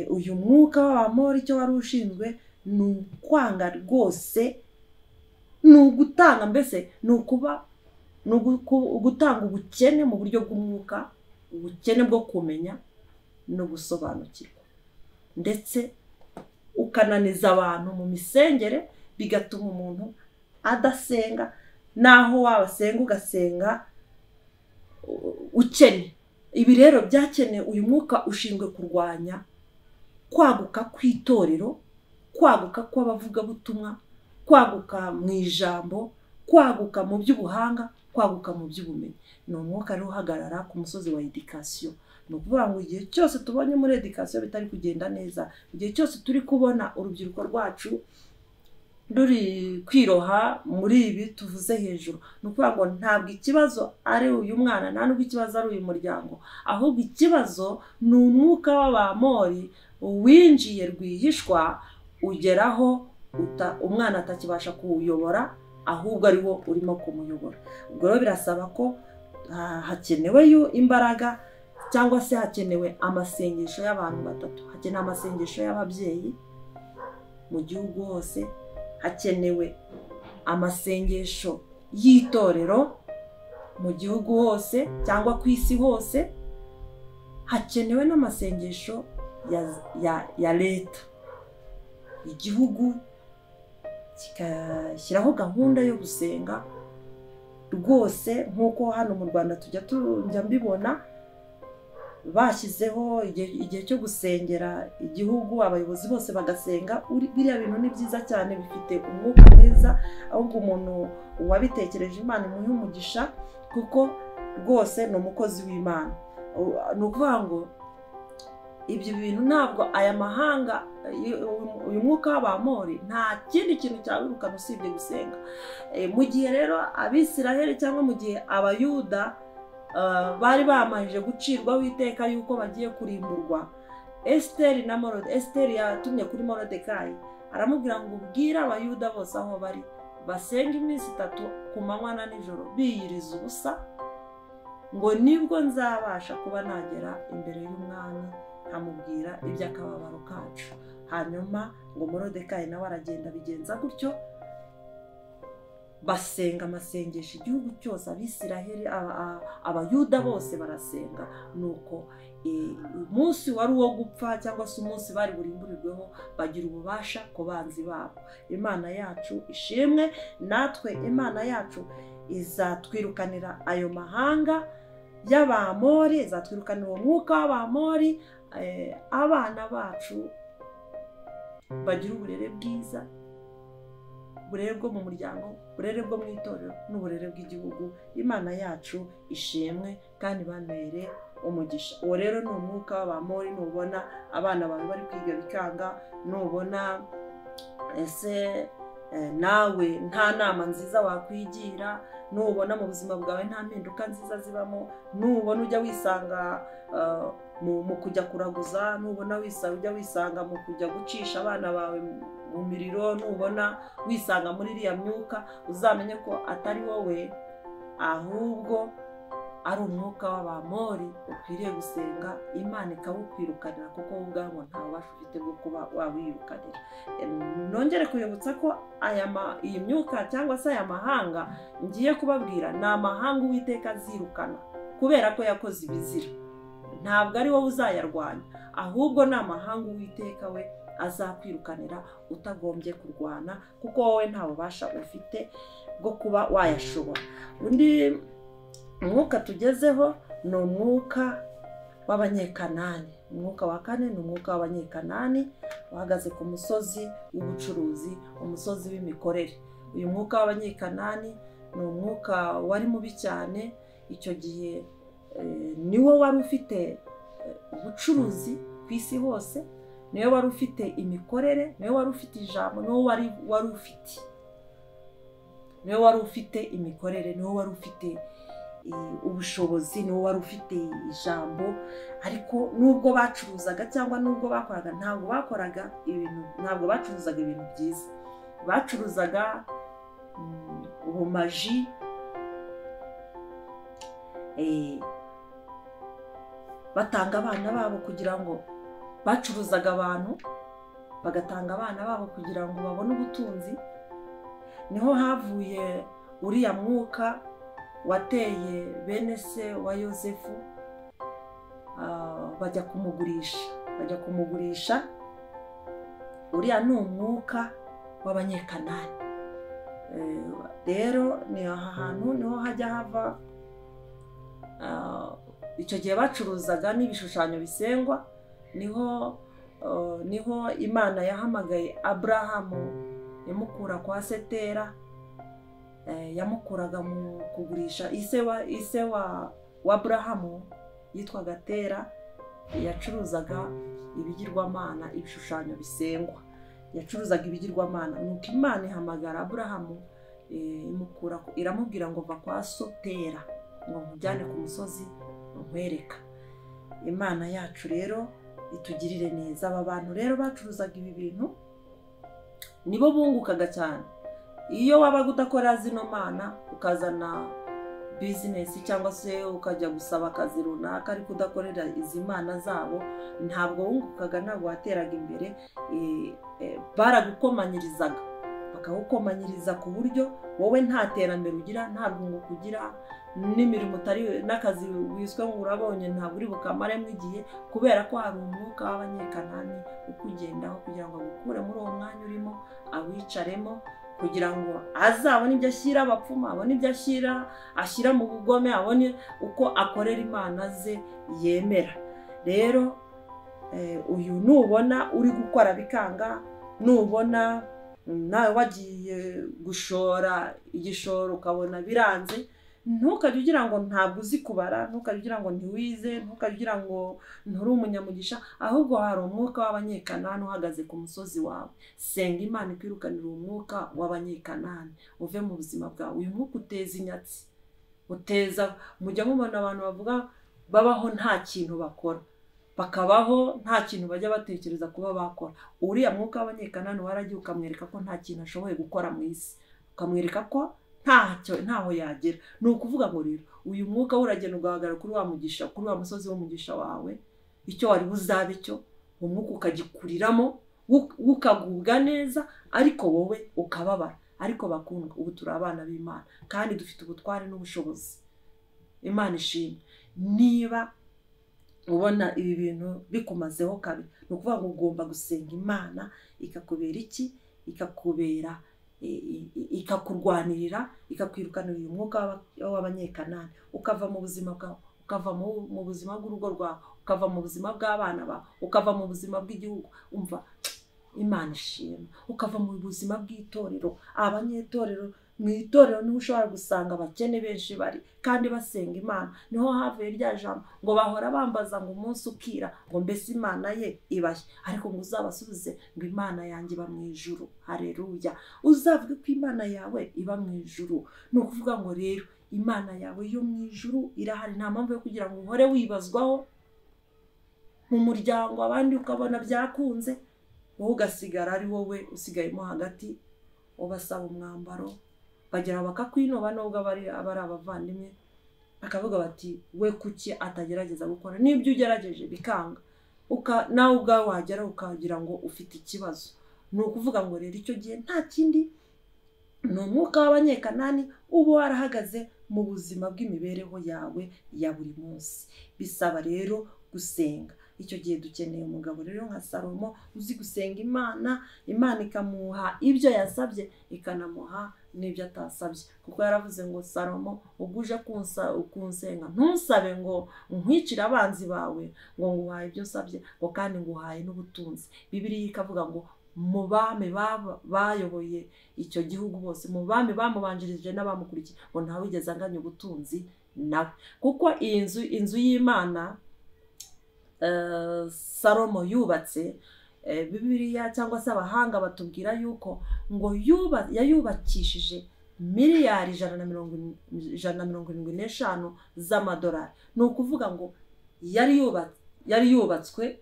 uyu mwuka w'abamori icyo wari ushinzwe ni ukwanga rwose, ni ugutanga, mbese ni ugutanga ubukene mu buryo bw'umwuka, ubukene bwo kumenya no gusobanukirwa, ndetse ukananiza abantu mu misengere, bigatuma umuntu adasenga, naho wabasenga ugasenga ukene. Ibi rero byakeneye uyu mwuka ushinzwe kurwanya kwaguka kw'itorero, kwaguka kw'abavugabutumwa, kwaguka mu ijambo, kwaguka mu by'ubuhanga, kwaguka mu by'ubumenyi. Ni umwuka rero uhagarara ku musozi wa edikasiyo. Ni ukuvuga ngo igihe cyose tubonye muri edikasiyo bitari kugenda neza, igihe cyose turi kubona urubyiruko rwacu ruri kwiroha muri ibi tuvuze hejuru, ni ukuvuga ngo ntabwo ikibazo ari uyu mwana, nta nubwo ikibazo ari uyu muryango, ahubwo ikibazo ni umwuka w'abamori winjiye rwihishwa, ugeraho umwana atakibasha kuwuyobora, ahubwo ari wo urimo kumuyobora. Ubwo rero birasaba ko hakenewe imbaraga, cyangwa se hakenewe amasengesho y'abantu batatu. Hakenewe amasengesho y'ababyeyi mu gihugu hose, hakenewe amasengesho y'itorero mu gihugu hose cyangwa ku isi hose, hakenewe n'amasengesho ya leta. Igihugu kigashyiraho gahunda yo gusenga rwose, nk'uko hano mu Rwanda tujya mbibona bashyizeho igihe cyo gusengera igihugu, abayobozi bose bagasenga. Biriya bintu ni byiza cyane, bifite umwuka mwiza, ahubwo umuntu wabitekereje Imana imuhe umugisha, kuko rwose ni umukozi w'Imana. Ni ukuvuga ngo ibyo bintu ntabwo aya mahanga, uyu mwuka w'abamori nta kindi kintu cyawirukana usibye gusenga. Mu gihe rero Abisiraheli cyangwa mu gihe Abayuda bari bamajije gucirwaho iteka yuko bagiye kurimburwa, Esiteri yatumye kuri Morodekayi, aramubwira ngo ubwire Abayuda bose aho bari basenga iminsi 3 ku manywa na nijoro biyiriza ubusa, ngo nibwo nzabasha kuba nagera imbere y'umwami nkamubwira iby'akababaro kacu. Hanyuma ngo Morodekayi nawe aragenda bigenza gutyo, basenga amasengesho igihugu cyose, Abisiraheli, Abayuda bose barasenga. Nuko umunsi wari uwo gupfa, cyangwa se umunsi bari burimburirweho, bagira ububasha ku banzi babo. Imana yacu ishimwe, natwe Imana yacu izatwirukanira ayo mahanga y'abamori, izatwirukanira uwo mwuka w'abamori. Abana bacu bagira uburere bwiza, uburere bwo mu muryango, uburere bwo mu itorero, n'uburere bw'igihugu. Imana yacu ishimwe kandi banere umugisha. Uwo rero ni umwuka w'abamori. Nubona abana bawe bari kwiga bikanga, nubona ese nawe nta nama nziza wakwigira, nubona mu buzima bwawe nta mpinduka nziza zibamo, nubona ujya wisanga mu kujya kuraguza, nubona ujya wisanga mu kujya gucisha abana bawe mu miriro, nubona wisanga muri iriya myuka, uzamenye ko atari wowe, ahubwo ari umwuka w'abamori ukwiriye gusenga, Imana ikawukwirukanira, kuko wowe ubwawe ngo nta bubasha ufite bwo kuba wawirukanira. Nongere kuyibutsa ko iyi myuka cyangwa se aya mahanga ngiye kubabwira ni amahanga Uwiteka azirukana kubera ko yakoze ibizira. Ntabwo ari wowe uzayarwanya, ahubwo ni amahanga Uwiteka we azakwirukanira utagombye kurwana, kuko wowe nta bubasha ufite bwo kuba wayashobora. Undi umwuka tugezeho ni umwuka w'Abanyekanani. Umwuka wa kane ni umwuka w'Abanyekanani uhagaze ku musozi w'ubucuruzi, umusozi w'imikorere. Uyu mwuka w'Abanyekanani ni umwuka wari mubi cyane. Icyo gihe niwo wari ufite ubucuruzi ku isi hose, niwe wari ufite imikorere, niwe wari ufite ijambo, niwe wari ufite imikorere, niwe wari ufite ubushobozi, niwe wari ufite ijambo. Ariko nubwo bacuruzaga cyangwa nubwo bakoraga, ntabwo bacuruzaga ibintu byiza, bacuruzaga ubumaji, batanga abana babo kugira ngo bacuruzaga abantu, bagatanga abana babo kugira ngo babone ubutunzi. Niho havuye uriya mwuka wateye bene se wa Yosefu, bajya kumugurisha. Uriya ni umwuka w'Abanyekanani. Rero ni aha hantu niho hajya hava icyo gihe bacuruzaga n'ibishushanyo bisengwa. Niho Imana yahamagaye Aburahamu yamukura kwa Setera, yamukuraga mu kugurisha. Ise wa Aburahamu yitwaga Tera, yacuruzaga ibigirwamana, ibishushanyo bisengwa, yacuruzaga ibigirwamana. Nuko Imana ihamagara Aburahamu, iramubwira ngo va kwa so Tera, ngo nkujyane ku musozi nkwereka. Imana yacu rero itugirire neza. Aba bantu rero bacuruzaga ibi bintu nibo bungukaga cyane. Iyo wabaga udakora zino mana, ukazana bizinesi cyangwa se ukajya gusaba akazi runaka ariko udakorera izi mana zabo, ntabwo wungukaga, ntabwo wateraga imbere. Baragukomanyirizaga, bakagukomanyiriza ku buryo wowe nta terambere ugira, nta rwunguko ugira, n'imirimo utari n'akazi wiswe ngo urabonye ntabwo uri bukamaremo igihe, kubera ko hari umwuka w'Abanyekanani ukugendaho kugira ngo agukure muri uwo mwanya urimo, awicaremo, kugira ngo azabone ibyo ashyira abapfumu, abone ibyo ashyira mu bugome, abone uko akorera imana ze yemera. Rero uyu nubona uri gukora bikanga, nubona nawe wagiye gushora igishoro ukabona biranze, ntukajye ugira ngo ntabwo uzi kubara, ntukajye ugira ngo ntiwize, ntukajye ugira ngo nturi umunyamugisha, ahubwo hari umwuka w'Abanyekanani uhagaze ku musozi wawe. Senga Imana ikwirukanira umwuka w'Abanyekanani uve mu buzima bwawe. Uyu mwuka uteza inyatsi, mujya mubona abantu bavuga babaho nta kintu bakora, bakabaho nta kintu bajya batekereza kuba bakora. Uriya mwuka w'Abanyekanani waragiye ukamwereka ko nta kintu ashoboye gukora mu isi, ukamwereka ko ntaho yagera. Ni ukuvuga ngo rero uyu mwuka uragenda ugahagarara kuri wa musozi w'umugisha wawe, icyo wari buzabe cyo, umwuka ukagikuriramo, ukagubwa neza, ariko wowe ukababara. Ariko bakundwa, ubu turi abana b'Imana kandi dufite ubutware n'ubushobozi. Imana ishimwe. Niba ubona ibi bintu bikumazeho kabiri, ni ukuvuga ngo ugomba gusenga Imana ikakubera iki? Ikakubera ikakurwanirira, ikakwirukanira uyu mwuka w'Abanyekanani, ukava mu buzima bwawe, ukava mu buzima bw'urugo rwawe, ukava mu buzima bw'abana bawe, ukava mu buzima bw'igihugu. Umva, Imana ishimwe. Ukava mu buzima bw'itorero. Abanyetorero, mu itorero niho ushobora gusanga abakene benshi bari kandi basenga Imana. Niho havuye rya jambo ngo bahora bambaza ngo umunsi ukira ngo mbese Imana ye ibashye, ariko ngo uzabasubize ngo Imana yanjye iba mu ijuru. Haleluya. Uzavuge ko Imana yawe iba mu ijuru. Ni ukuvuga ngo rero Imana yawe yo mu ijuru irahari. Nta mpamvu yo kugira ngo uhore wibazwaho mu muryango abandi ukabona byakunze, wowe ugasigara ari wowe usigayemo hagati, ubasaba umwambaro, bagera bakakwinoba nubwo abari abavandimwe, akavuga bati we kuki atagerageza gukora n'ibyo ugerageje bikanga, nawe ubwawe wagera ukagira ngo ufite ikibazo. Ni ukuvuga ngo rero icyo gihe nta kindi, ni umwuka w'Abanyekanani uba warahagaze mu buzima bw'imibereho yawe ya buri munsi. Bisaba rero gusenga. Icyo gihe dukeneye umugabo rero nka Salomo uzi gusenga Imana, Imana ikamuha ibyo yasabye, ikanamuha n'ibyo atasabye. Kuko yaravuze ngo Salomo, uguje kunsenga ntusabe ngo nkwicire abanzi bawe, ngo nguhaye ibyo nsabye, ngo kandi nguhaye n'ubutunzi. Bibiliya ikavuga ngo mu bami bayoboye icyo gihugu bose, mu bami bamubanjirije n'abamukurikiye, ngo ntawigeze anganya ubutunzi nawe. Kuko inzu y'Imana Salomo yubatse, Bibiliya cyangwa se abahanga batubwira yuko ngo yayubakishije miliyari 175 z'amadolari. Ni ukuvuga ngo yari yubatswe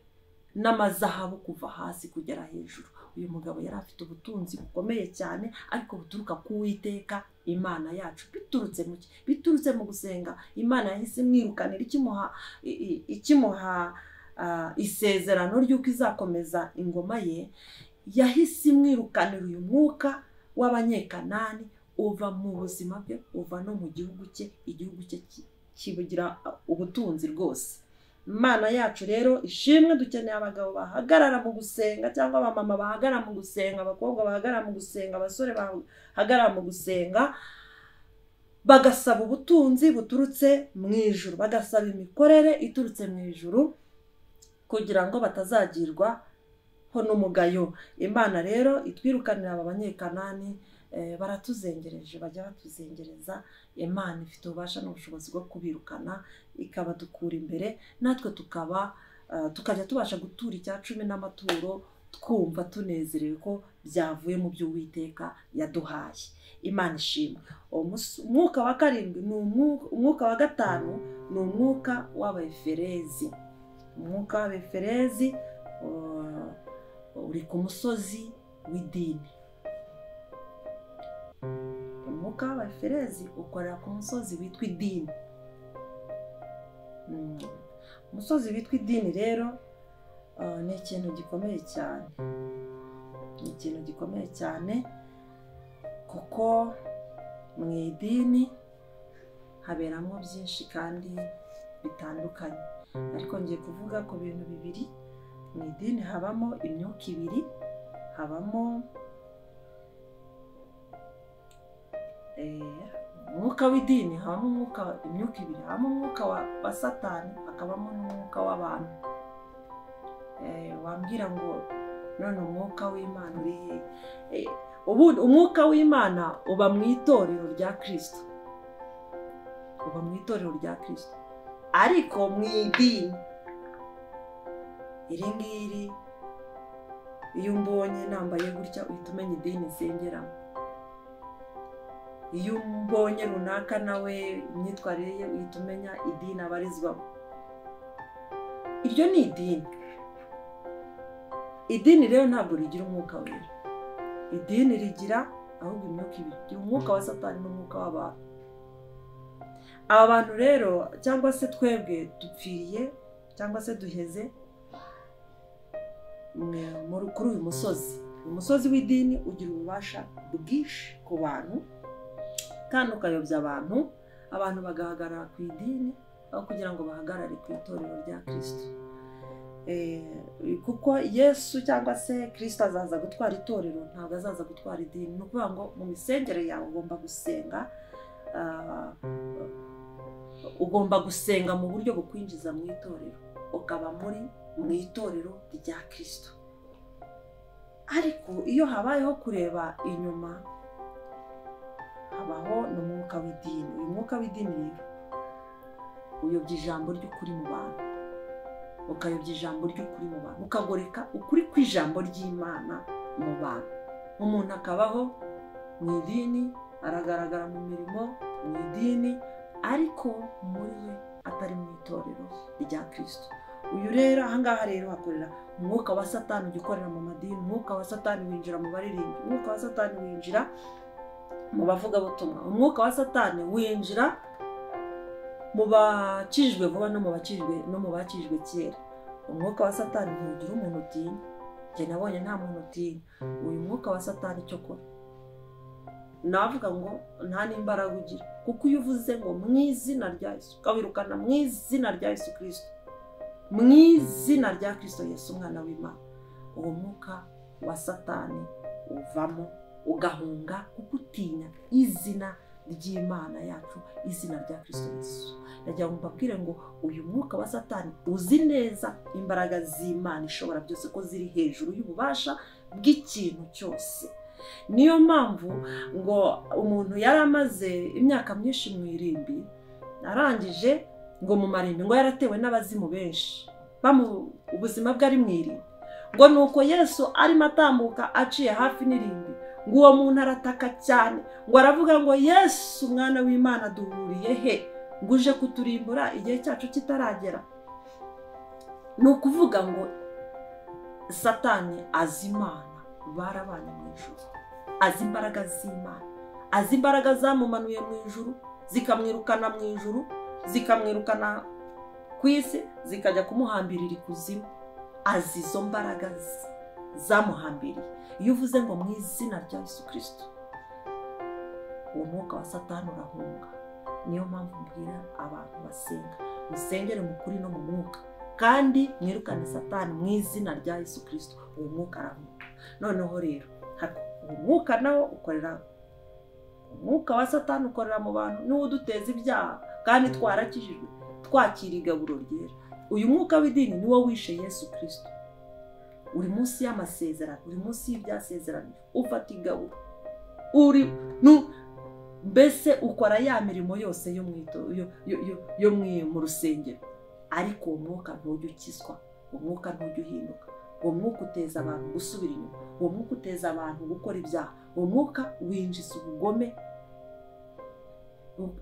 n'amazahabu kuva hasi kugera hejuru. uyu mugabo yari afite ubutunzi bukomeye cyane ariko buturuka ku Uwiteka Imana yacu. biturutse mu gusenga. Imana yahise imwirukanira ikimuha isezerano ry'uko izakomeza ingoma ye. Yahise imwirukanira uyu mwuka w'abanyekanani uva mu buzima bwe, uva no mu gihugu cye. Igihugu cye kibugira ubutunzi rwose. Imana yacu rero ishimwe. Dukeneye abagabo bahagarara mu gusenga, cyangwa abamama bahagarara mu gusenga, abakobwa bahagarara mu gusenga, abasore bahagarara mu gusenga, bagasaba ubutunzi buturutse mu ijuru, bagasaba imikorere iturutse mu ijuru, kugira ngo batazagirwa ho n'umugayo. Imana rero itwirukanira aba banyekanani. Baratuzengereje, bajya batuzengereza. Imana ifite ububasha n'ubushobozi bwo kubirukana, ikabadukura imbere, natwe tukajya tubasha gutura icya cumi n'amaturo, twumva tunezerewe ko byavuye mu byo Uwiteka yaduhaye. Imana ishimwe. Umwuka wa karindwi umwuka wa gatanu ni umwuka w'Abaferezi. Umwuka w'Abaferezi uri ku musozi w'idini. Umwuka w'Abaferezi ukorera ku musozi witwa idini. Umusozi witwa idini rero ni ikintu gikomeye cyane. Ni ikintu gikomeye cyane kuko mu idini haberamo byinshi kandi bitandukanye. Ariko ngiye kuvuga ku bintu bibiri. Mu idini habamo imyuka ibiri. Habamo umwuka w'idini, habamo imyuka ibiri. Habamo umwuka wa Satani, hakabamo n'umwuka w'abantu. Wambwira ngo none umwuka w'Imana uri he? Umwuka w'Imana uba mu itorero rya Kristo. Uba mu itorero rya Kristo. Ariko mu idini iri ngiri, iyo umbonye nambaye gutya uhita umenya idini nsengeramo. Iyo umbonye runaka nawe imyitwarire ye uhita umenya idini abarizwamo. Iryo ni idini. Idini rero ntabwo rigira umwuka wera. Idini rigira ahubwo imyuka ibiri, umwuka wa Satani n'umwuka w'abantu. Aba bantu rero, cyangwa se twebwe dupfiriye, cyangwa se duheze kuri uyu musozi. Umusozi w'idini ugira ububasha bwinshi ku bantu, kandi ukayobya abantu bagahagarara ku idini aho kugira ngo bahagarare ku itorero rya Kristo. Kuko Yesu cyangwa se Kristo azaza gutwara itorero, ntabwo azaza gutwara idini. Ni ukuvuga ngo mu misengere yawe ugomba gusenga, ugomba gusenga mu buryo bukwinjiza mu itorero, ukaba mu itorero rya Kristo. Ariko iyo habayeho kureba inyuma, habaho n'umwuka w'idini. Uyu mwuka w'idini rero uyobya ijambo ry'ukuri mu bantu, ukayobya ijambo ry'ukuri mu bantu, ukagoreka ukuri kw'ijambo ry'Imana mu bantu. Umuntu akabaho mu idini, aragaragara mu mirimo mu idini, ariko muri we atari mu itorero rya Kristo. Uyu rero ahangaha rero hakorera umwuka wa Satani ugikorera mu madini. Umwuka wa Satani winjira mu baririmbi, umwuka wa Satani winjira mu bavugabutumwa, umwuka wa Satani winjira mu bakijijwe vuba no mu bakijijwe kera. Umwuka wa Satani ntugira umuntu utinya. Njye nabonye nta muntu utinya. Uyu mwuka wa Satani cyo kora, navuga ngo nta n'imbaraga ugira, kuko iyo uvuze ngo mu izina rya Yesu, ukawirukana mu izina rya Yesu Kristo, mu izina rya Kristo Yesu umwana w'Imana, uwo mwuka wa Satani uvamo ugahunga, kuko utinya izina ry'Imana yacu, izina rya Kristo Yesu. Ndagira ngo mbabwire ngo uyu mwuka wa Satani uzi neza imbaraga z'Imana ishobora byose ko ziri hejuru y'ububasha bw'ikintu cyose. Niyo mpamvu ngo umuntu yari amaze imyaka myinshi mu irimbi, arangije ngo mu marimbi ngo yaratewe n'abazimu benshi, ubuzima bwe ari mu irimbi. Ngo nuko Yesu arimo atambuka aciye hafi n'irimbi, ngo uwo muntu arataka cyane, ngo aravuga ngo Yesu umwana w'Imana duhuriye he? Ngo uje kuturimbura igihe cyacu kitaragera. Ni ukuvuga ngo Satani azi Imana barabanye mu ijuru, azi imbaraga z'Imana, azi imbaraga zamumanuye mu ijuru zikamwirukana mu ijuru, zikamwirukana ku isi, zikajya kumuhambirira ikuzimu. Azi izo mbaraga zamuhambiriye. Iyo uvuze ngo mu izina rya Yesu Kristo, uwo mwuka wa Satani urahunga. Niyo mpamvu mbwira abantu basenga, musengere mu kuri no mu mwuka, kandi mwirukane Satani mu izina rya Yesu Kristo. Uwo mwuka arahunga. Noneho rero uwo mwuka nawo ukorera, umwuka wa Satani ukorera mu bantu, niwo uduteza ibyaha, kandi twarakijijwe, twakiriye igaburo ryera. Uyu mwuka w'idini niwo wishe Yesu Kristo. Uri munsi y'amasezerano, uri munsi y'ibyasezeranijwe, ufata igaburo, mbese ukora ya mirimo yose yo mu rusengero, ariko uwo mwuka ntujya ukizwa, uwo mwuka ntujya uhinduka. Uwo mwuka uteza abantu gusubira inyuma, uwo mwuka uteza abantu gukora ibyaha, uwo mwuka winjiza ubugome.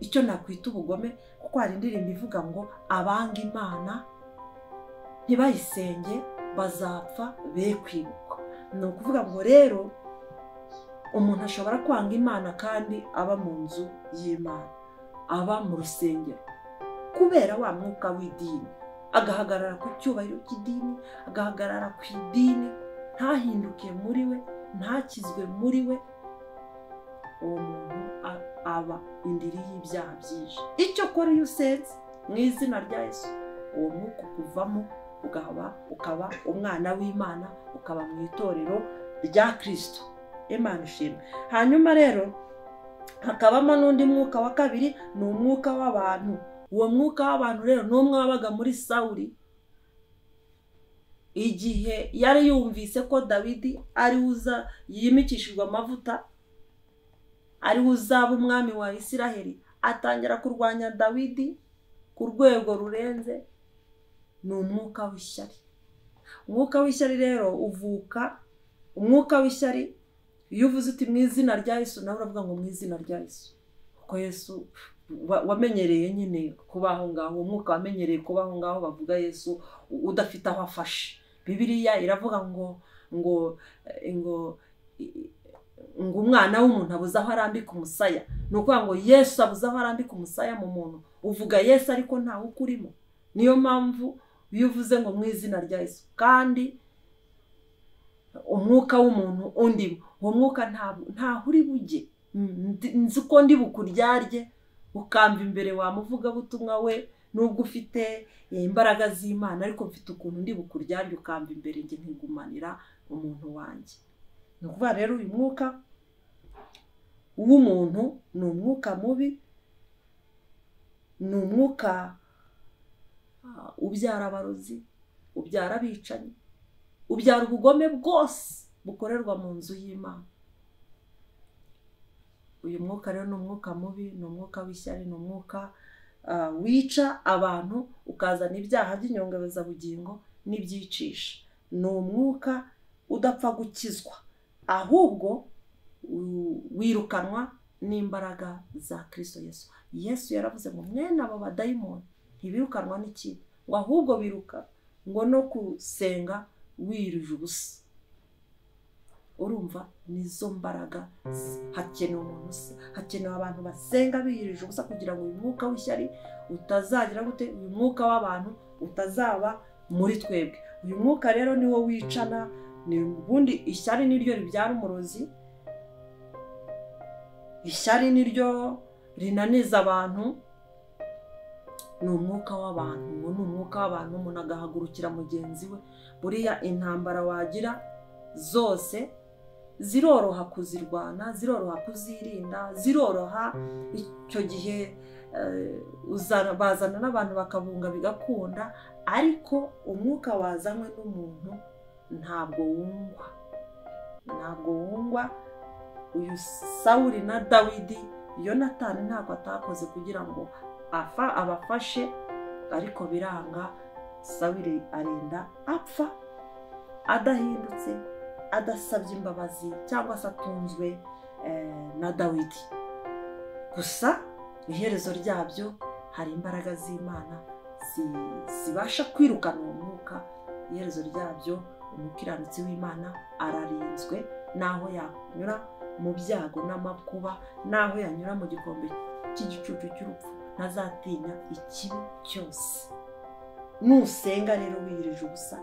Icyo nakwita ubugome, kuko hari indirimbo ivuga ngo abanga Imana ntibayisenge bazapfa be kwibuka. Ni ukuvuga ngo rero umuntu ashobora kwanga Imana kandi aba mu nzu y'Imana, aba mu rusengero, kubera wa mwuka w'idini, agahagarara ku cyubahiro cy'idini, agahagarara ku idini, ntahinduke muri we, ntakizwe muri we. Uwo muntu aba indiri y'ibyaha byinshi. Icyo akora iyo usenze mu izina rya Yesu, uwo mwuka ukuvamo, ukaba umwana w'Imana, ukaba mu itorero rya Kristo. Imana ishimwe. Hanyuma rero hakabamo n'undi mwuka wa kabiri, ni umwuka w'abantu. Uwo mwuka w'abantu rero ni umwe wabaga muri Sawuli igihe yari yumvise ko Dawidi ari uza yimikishijwe amavuta, ari uzaba umwami wa Isiraheli. Atangira kurwanya Dawidi ku rwego rurenze. Ni umwuka w'ishyari. Umwuka w'ishyari rero uvuka, umwuka w'ishyari iyo uvuze uti mu izina rya Yesu, nawe uravuga ngo mu izina rya Yesu, kuko Yesu wamenyereye nyine kubaho ngaho. Uwo mwuka wamenyereye kubaho ngaho bavuga Yesu udafite aho afashe. Bibiliya iravuga ngo umwana w'umuntu abuze aho arambika umusaya. Ni ukuvuga ngo Yesu abuze aho arambika umusaya mu muntu, uvuga Yesu ariko ntawe ukurimo. Niyo mpamvu iyo uvuze ngo mu izina rya Yesu, kandi umwuka w'umuntu undi, uwo mwuka ntaho uri bujye. Nzi ko ndi bukuryarye ukamva imbere wamuvuga butumwa we, nubwo ufite imbaraga z'Imana, ariko mfite ukuntu ndi bukuryarye ukamva imbere nge nkigumanira umuntu wanjye. Ni ukuvuga rero uyu mwuka w'umuntu ni umwuka mubi, ni umwuka ubyara abarozi, ubyara abicanyi, ubyara ubugome bwose bukorerwa mu nzu y'Imana. Uyu mwuka rero ni umwuka mubi, ni umwuka w'ishyari, ni umwuka wica abantu, ukazana ibyaha by'inyongerezabugingo n'ibyicisha. Ni umwuka udapfa gukizwa, ahubwo wirukanwa n'imbaraga za Kristo Yesu. Yesu yaravuze ngo mwene abo badayimoni ntibirukanwa n'ikindi, ngo ahubwo biruka ngo no gusenga wiruje ubusa. Urumva, nizo mbaraga hakenewe umuntu, hakenewe abantu basenga biyirije ubusa, kugira ngo uyu mwuka w'ishyari utazagira gute, uyu mwuka w'abantu utazaba muri twebwe. Uyu mwuka rero niwo wicana. Ni ubundi ishyari niryo ribyara umurozi, ishyari niryo rinaniza abantu. Ni umwuka w'abantu, uwo ni umwuka w'abantu. Umuntu agahagurukira mugenzi we. Buriya intambara wagira zose ziroroha kuzirwana, ziroroha kuzirinda, ziroroha. Icyo gihe bazana n'abantu bakabunga bigakunda, ariko umwuka wazanywe n'umuntu ntabwo wungwa, ntabwo wungwa. Uyu Sawuli na Dawidi, Yonatani ntabwo atakoze kugira ngo abafashe, ariko biranga. Sawuli arenda apfa adahindutse, adasabye imbabazi, cyangwa se atunzwe na Dawidi. Gusa iherezo ryabyo hari imbaraga z'Imana zibasha kwirukana uwo mwuka. Iherezo ryabyo umukiranutsi w'Imana ararinzwe, naho yanyura mu byago n'amakuba, naho yanyura mu gikombe cy'igicucu cy'urupfu, ntazatinya ikibi cyose. Nusenga rero wiyirije ubusa,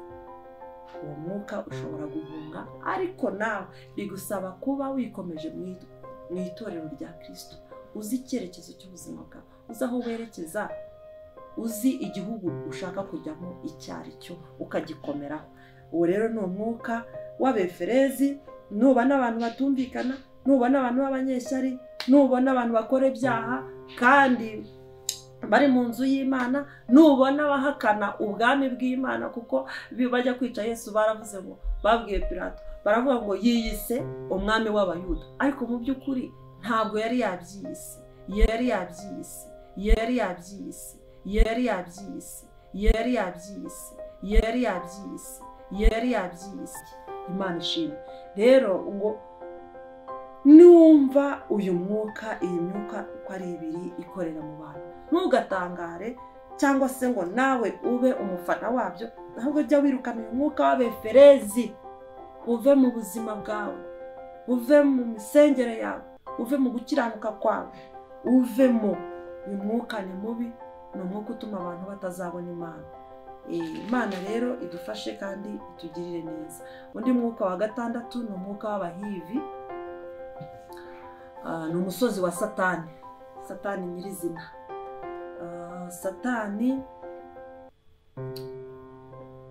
uwo mwuka ushobora guhunga, ariko nawe bigusaba kuba wikomeje mu itorero rya Kristo, uzi icyerekezo cy'ubuzima bwawe, uzi aho werekeza, uzi igihugu ushaka kujyamo icyo ari cyo, ukagikomeraho. Uwo rero ni umwuka w'abeferezi. Nubona abantu batumvikana, nubona abantu b'abanyeshyari, nubona abantu bakora ibyaha kandi bari mu nzu y'Imana, nubona bahakana ubwami bw'Imana, kuko bajya kwica Yesu baravuze ngo, babwiye Pilato, baravuga ngo yiyise umwami w'Abayuda, ariko mu by'ukuri ntabwo yari yabyiyise, yari yabyiyise, yari yabyiyise, yari yabyiyise, yari yabyiyise, yari yabyiyise, yari yabyiyise. Imana ishimwe. Rero ngo numva uyu mwuka, iyi myuka uko ari ibiri ikorera mu bantu, ntugatangare cyangwa se ngo nawe ube umufana wabyo, ahubwo jya wirukana uyu mwuka w'abeferezi, uve mu buzima bwawe, uve mu misengere yawe, uve mu gukiranuka kwawe, uvemo. Uyu mwuka ni mubi, ni umwuka utuma abantu batazabona Imana. Imana rero idufashe kandi itugirire neza. Undi mwuka wa gatandatu ni umwuka w'abahivi. Ni umusozi wa Satani, Satani nyirizina. Satani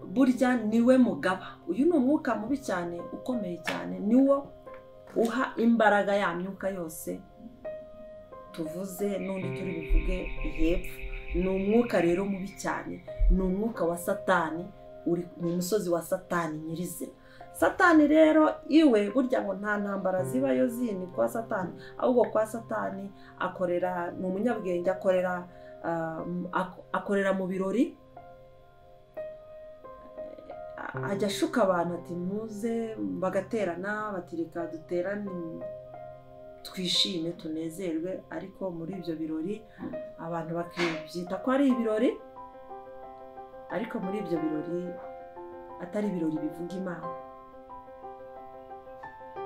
burya niwe mugaba. Uyu ni umwuka mubi cyane, ukomeye cyane, niwo uha imbaraga ya myuka yose tuvuze n'undi turi buvuge hepfo. Ni umwuka rero mubi cyane, ni umwuka wa Satani, uri mu musozi wa Satani nyirizina. Satani rero iwe burya ngo nta ntambara zibayo zindi kwa Satani, ahubwo kwa Satani akorera, ni umunyabwenge, akorera mu birori, ajya ashuka abantu ati muze, bagaterana bati reka duterane twishime tunezerwe, ariko muri ibyo birori abantu bakibyita ko ari ibirori, ariko muri ibyo birori atari ibirori bivuga Imana,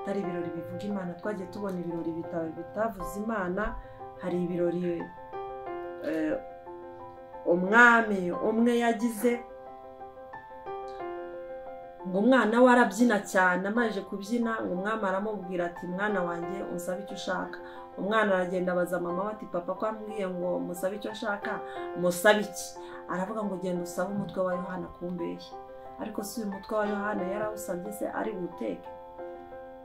atari ibirori bivuga Imana. Twagiye tubona ibirori bitavuze Imana. Hari ibirori umwami umwe yagize ngo umwana we arabyina cyane, amaze kubyina ngo umwami aramubwira ati mwana wanjye unsabe icyo ushaka. Umwana aragenda abaza mama we ati papa ko ambwiye ngo musabe icyo ashaka, musabe iki? Aravuga ngo genda usabe umutwe wa Yohana kumbeshya. Ariko si uyu mutwe wa Yohana yarawusabye se ari buteke?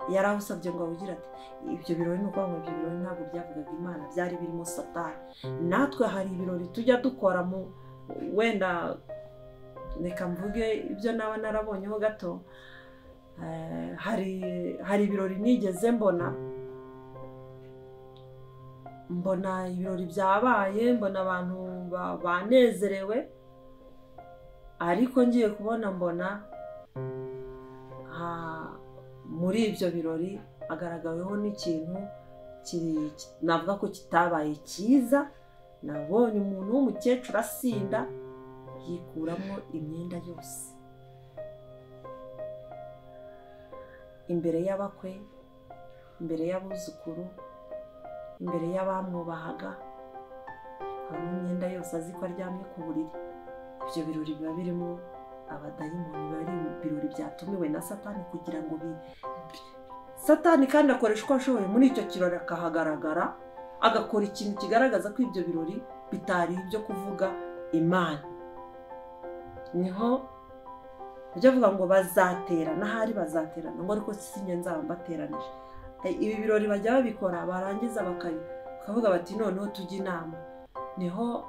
Yarawusabye ngo awugira ati ibyo birori ni ukuvuga ngo ibyo birori ntabwo byavugaga Imana, byari birimo Satani. Natwe hari ibirori tujya dukora mu wenda, reka mvuge ibyo nawe narabonyeho gato. Hari ibirori nigeze mbona ibirori byabaye, mbona abantu banezerewe, ariko ngiye kubona mbona muri ibyo birori agaragaweho n'ikintu navuga ko kitabaye cyiza. Nabonye umuntu w'umukecuru asinda yikuramo imyenda yose imbere y'abakwe, imbere y'abuzukuru, imbere y'abamwubahaga, yikuramo imyenda yose azi ko aryamye ku buriri. Ibyo birori biba birimo abadayimoni, bari ibirori byatumiwe na Satani kugira ngo Satani kandi akoresha uko ashoboye muri icyo kirori, akahagaragara agakora ikintu kigaragaza ko ibyo birori bitari ibyo kuvuga Imana. Niho ujya avuga ngo bazaterana, ahari bazaterana, ngo ariko si njye nzaba mbateranije. Ibi birori bajya babikora, barangiza bakavuga bati noneho tujye inama. Niho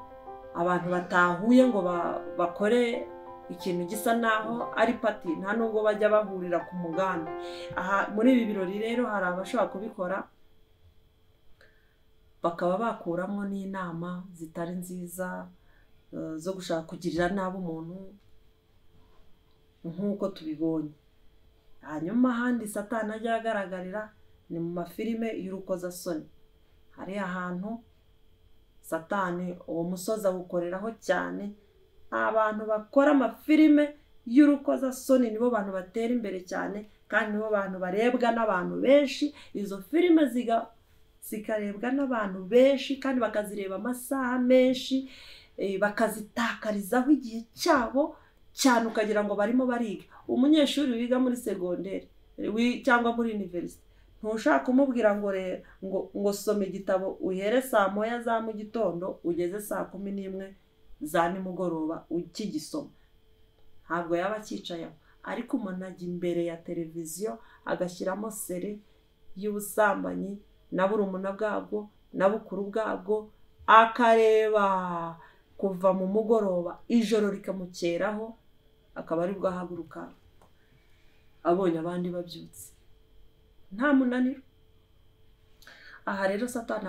abantu batahuye ngo bakore ikintu gisa naho ari pati, nta nubwo bajya bahurira ku mugambi. Aha muri ibi birori rero hari abashobora kubikora bakaba bakuramo n'inama zitari nziza zo gushaka kugirira nabi umuntu nk'uko tubibonye. Hanyuma ahandi Satani ajya agaragarira ni mu mafilime y'urukozasoni. Hari ahantu Satani uwo musozi awukoreraho cyane. Abantu bakora amafilime y'urukozasoni nibo bantu batera imbere cyane, kandi nibo bantu barebwa n'abantu benshi. Izo filime zikarebwa n'abantu benshi kandi bakazireba amasaha menshi, bakazitakarizaho igihe cyabo cyane, ukagira ngo barimo bariga. Umunyeshuri wiga muri segonderi cyangwa muri university, ntushaka kumubwira ngo some igitabo uhere saa moya za mu gitondo ugeze saa 11 za nimugoroba ukigisoma, ntabwo yaba akicaye. Ariko umuntu ajya imbere ya televiziyo agashyiramo sere y'ubusambanyi na burumuna bwabwo na bukuru bwabwo, akareba kuva mu mugoroba ijoro rikamukeraho, akaba ari bwo ahaguruka abonye abandi babyutse nta munaniro. Aha rero Satani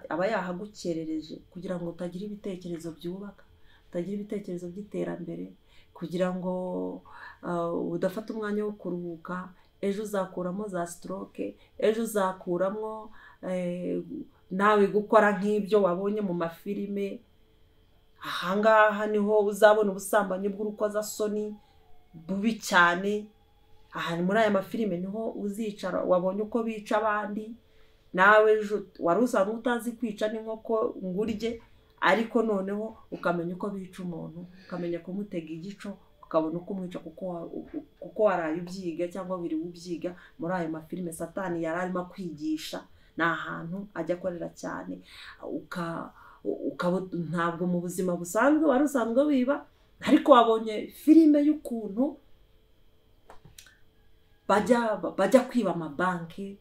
aba yahagukerereje kugira ngo utagira ibitekerezo byubaka, utagira ibitekerezo by'iterambere, kugira ngo udafata umwanya wo kuruhuka. Ejo uzakuramo za stroke, ejo uzakuramo nawe gukora nk'ibyo wabonye mu mafilime. Ahangaha niho uzabona ubusambanyi bw'urukozasoni bubi cyane. Aha muri aya mafilime niho uzicara wabonye uko bica abandi, nawe ejo wari usanzwe utazi kwica n'inkoko ngurye, ariko noneho ukamenya uko bica umuntu, ukamenya kumutega igico, ukabona uko umwica kuko waraye ubyiga cyangwa wiri ubyiga muri ayo mafilime Satani yari arimo kwigisha. Ni ahantu ajya akorera cyane, ntabwo mu buzima busanzwe wari usanzwe wiba, ariko wabonye filime y'ukuntu bajya kwiba amabanki,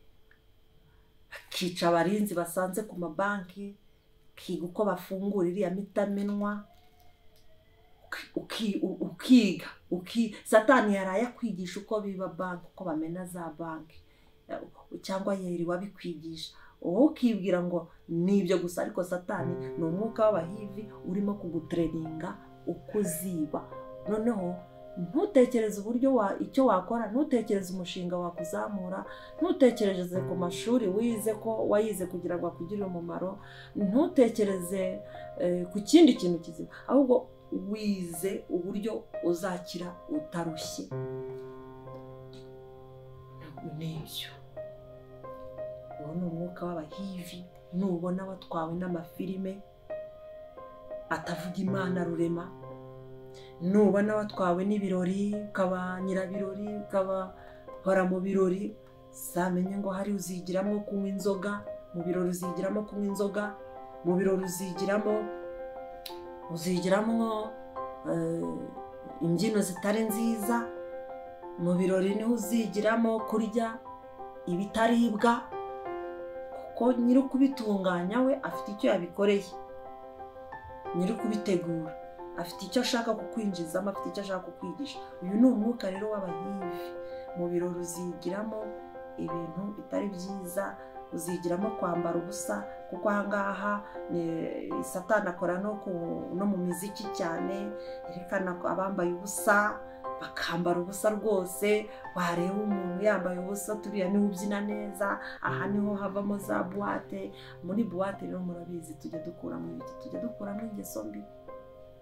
bakica abarinzi basanze ku mabanki, ukiga uko bafungura iriya mitamenwa, ukiga. Satani yaraye akwigisha uko biba banki, uko bamena za banki, cyangwa yeri wabikwigisha wowe ukibwira ngo nibyo gusa. Ariko Satani ni umwuka w'abahivi urimo kugutreninga uko uziba. Noneho ntutekereze uburyo icyo wakora, ntutekereze umushinga wakuzamura, ntutekereze ku mashuri wize ko wayize kugira ngo akugirire umumaro, ntutekereze ku kindi kintu kizima, ahubwo wize uburyo uzakira utarushye. Nibyo uwo ni umwuka w'abahivi. Nubona watwawe n'amafilime atavuga Imana rurema, nubona watwawe n'ibirori, ukaba nyirabirori, ukaba hora mu birori, zamenye ngo hari uzigiramo kunywa inzoga, mu birori uzigiramo kunywa inzoga, mu birori uzigiramo imbyino zitari nziza, mu birori niho uzigiramo kurya ibitaribwa, kuko nyiri kubitunganya we afite icyo yabikoreye. Nyiri kubitegura afite icyo ashaka kukwinjizamo, afite icyo ashaka kukwigisha. Uyu ni umwuka rero w'abahivi. Mu birori uzigiramo ibintu bitari byiza, uzigiramo kwambara ubusa, kuko ahangaha Satani akora no mu miziki cyane, yerekana ko abambaye ubusa bakambara ubusa rwose. Wareba umuntu yambaye ubusa, turiya niho ubyina neza. Aha niho havamo za buwate. Muri buwate rero murabizi tujya dukuramo ibiki, tujya dukuramo ingeso mbi,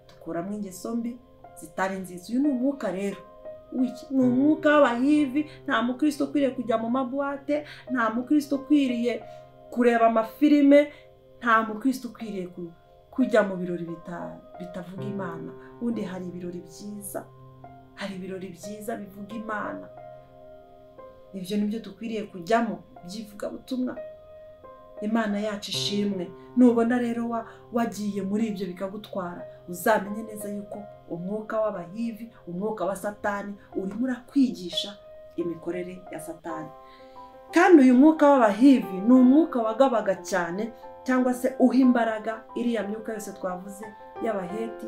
dukuramo ingeso mbi zitari nziza. Uyu ni umwuka rero ni umwuka w'abahivi. Nta mukristo ukwiriye kujya mu mabuwate, nta mukristo ukwiriye kureba amafilime, nta mukristo ukwiriye kujya mu birori bitavuga Imana. Undi hari ibirori byiza, hari ibirori byiza bivuga Imana. Ibyo nibyo dukwiriye kujyamo by'ivugabutumwa. Imana yacu ishimwe. Nubona rero wagiye muri ibyo bikagutwara, uzamenye neza yuko umwuka w'abahivi, umwuka wa Satani urimo urakwigisha imikorere ya Satani. Kandi uyu mwuka w'abahivi ni umwuka wagabaga cyane, cyangwa se uha imbaraga iriya myuka yose twavuze y'Abaheti,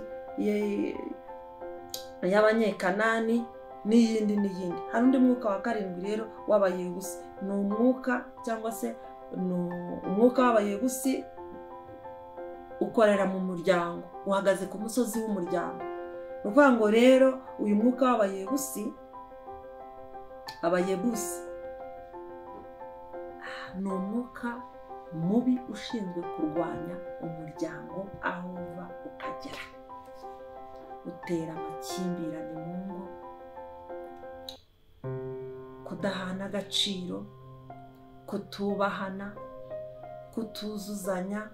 y'Abanyekanani n'iyindi. Hari undi mwuka wa karindwi rero w'Abayebusi. Ni umwuka cyangwa se umwuka w'Abayebusi ukorera mu muryango, uhagaze ku musozi w'umuryango. Ni ukuvuga ngo rero uyu mwuka w'Abayebusi, Abayebusi ni umwuka mubi ushinzwe kurwanya umuryango aho uva ukagera. Utera amakimbirane mu ngo, kudahana agaciro, kutubahana, kutuzuzanya,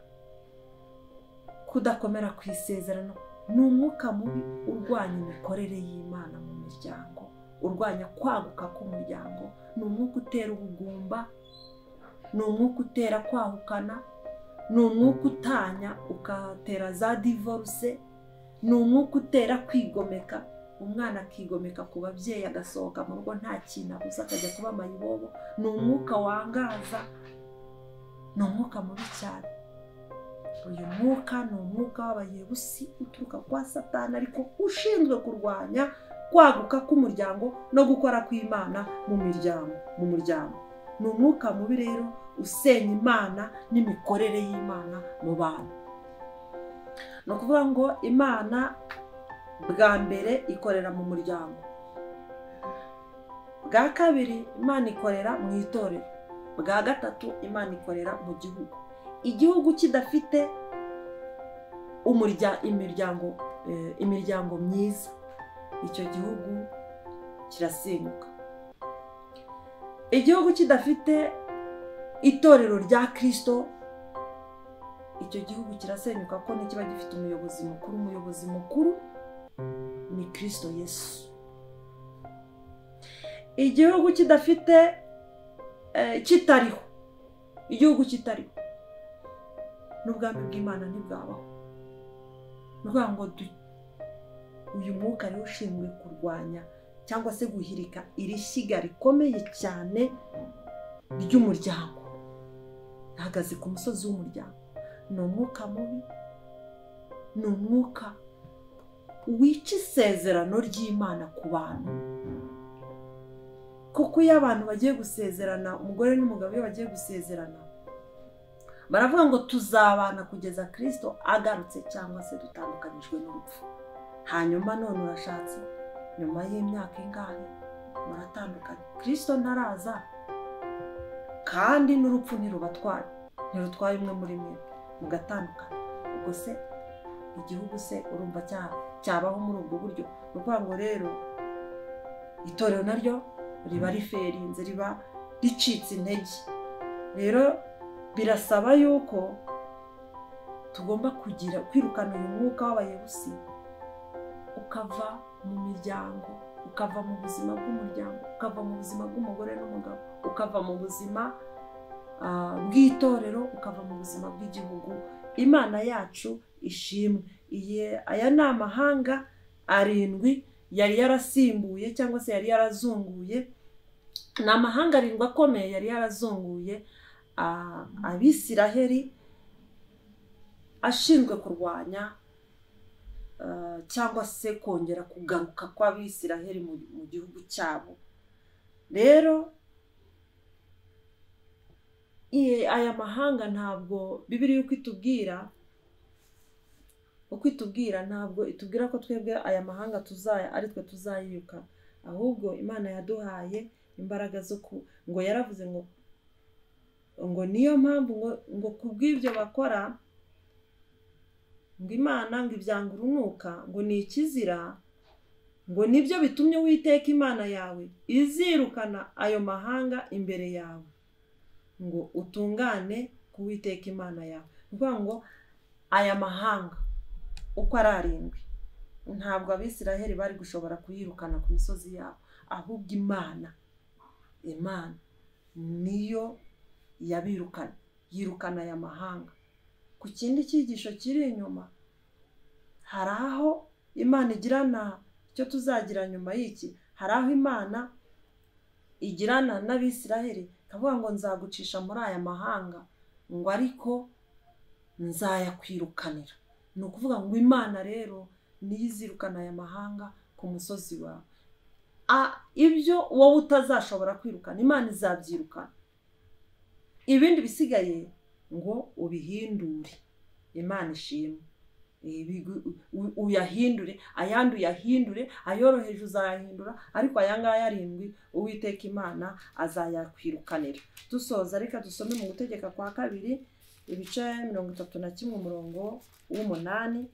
kudakomera ku isezerano. Ni umwuka mubi urwanya imikorere y'Imana mu miryango, urwanya kwaguka k'umuryango. Ni umwuka utera ubugumba, ni umwuka utera kwahukana, ni umwuka utanya ugatera za divorce, ni umwuka utera kwigomeka. Umwana akigomeka ku babyeyi agasohoka mu rugo nta kintu abuze akajya kuba mayibobo. Ni umwuka wangaza, ni umwuka mubi cyane. Uyu mwuka ni umwuka w'abayebusi uturuka kwa Satani, ariko ushinzwe kurwanya kwaguka k'umuryango no gukora kw'Imana mu muryango. Ni umwuka mubi rero usenya Imana n'imikorere y'Imana mu bantu. Ni ukuvuga ngo Imana bwa mbere ikorera mu muryango, bwa kabiri Imana ikorera mu itorero, bwa gatatu Imana ikorera mu gihugu. Igihugu kidafite imiryango myiza, icyo gihugu kirasenyuka. Igihugu kidafite itorero rya Kristo, icyo gihugu kirasenyuka, ko ntikiba gifite umuyobozi mukuru. Umuyobozi mukuru ni Kristo Yesu. Igihugu kidafite kitariho, igihugu kitariho, n'ubwami bw'Imana ntibwabaho. Ni ukuvuga ngo uyu mwuka rero ushinzwe kurwanya cyangwa se guhirika iri shyiga rikomeye cyane ry'umuryango, ahagaze ku musozi w'umuryango. Ni umwuka mubi, ni umwuka wica isezerano ry'Imana ku bantu. Kuko iyo abantu bagiye gusezerana, umugore n'umugabo iyo bagiye gusezerana, baravuga ngo tuzabana kugeza Kristo agarutse cyangwa se dutandukanyijwe n'urupfu. Hanyuma none urashatse, nyuma y'imyaka ingahe muratandukanye, Kristo ntaraza kandi n'urupfu ntirutwaye umwe muri mwe, mugatandukana. Ubwo se igihugu se urumva cyabaho muri ubwo buryo? Ni ukuvuga ngo rero itorero naryo riba riferinze, riba ricitse intege. Rero birasaba yuko tugomba kwirukana uyu mwuka w'abayebusi, ukava mu miryango, ukava mu buzima bw'umuryango, ukava mu buzima bw'umugore n'umugabo, ukava mu buzima bw'itorero, ukava mu buzima bw'igihugu. Imana yacu ishimwe. Aya ni amahanga 7 yari yarasimbuye cyangwa se yari yarazunguye. Ni amahanga 7 akomeye yari yarazunguye Abisiraheli, ashinzwe kurwanya cyangwa se kongera kugaruka kw'Abisiraheli mu gihugu cyabo. Rero aya mahanga ntabwo Bibiliya uko itubwira ntabwo itubwira ko twebwe aya mahanga ari twe tuzayiruka, ahubwo Imana yaduhaye imbaraga ngo yaravuze ngo niyo mpamvu ngo kubw'ibyo bakora, ngo Imana ngo ibyanga urunuka, ngo ni ikizira, ngo nibyo bitumye Uwiteka Imana yawe izirukana ayo mahanga imbere yawe, ngo utungane ku Uwiteka Imana yawe. Ni ukuvuga ngo aya mahanga uko ari 7, ntabwo Abisiraheli bari gushobora kuyirukana ku misozi yabo, ahubwo Imana niyo yirukana aya mahanga. Ku kindi cyigisho kiri inyuma, hari aho Imana igirana icyo tuzagira nyuma y'iki. Hari aho Imana igirana n'Abisiraheli ikavuga ngo nzagucisha muri aya mahanga, ngo ariko nzayakwirukanira. Ni ukuvuga ngo Imana rero niyo izirukana aya mahanga ku musozi wawe. Ibyo wowe utazashobora kwirukana, Imana izabyirukana. Ibindi bisigaye ngo ubihindure. Imana ishimwe. Uyahindure, ayandi uyahindure, ayoroheje uzayahindura, ariko aya ngaya 7 Uwiteka Imana azayakwirukanira. Dusoza reka dusome mu Gutegeka kwa 2 ibice 31 umurongo w'8.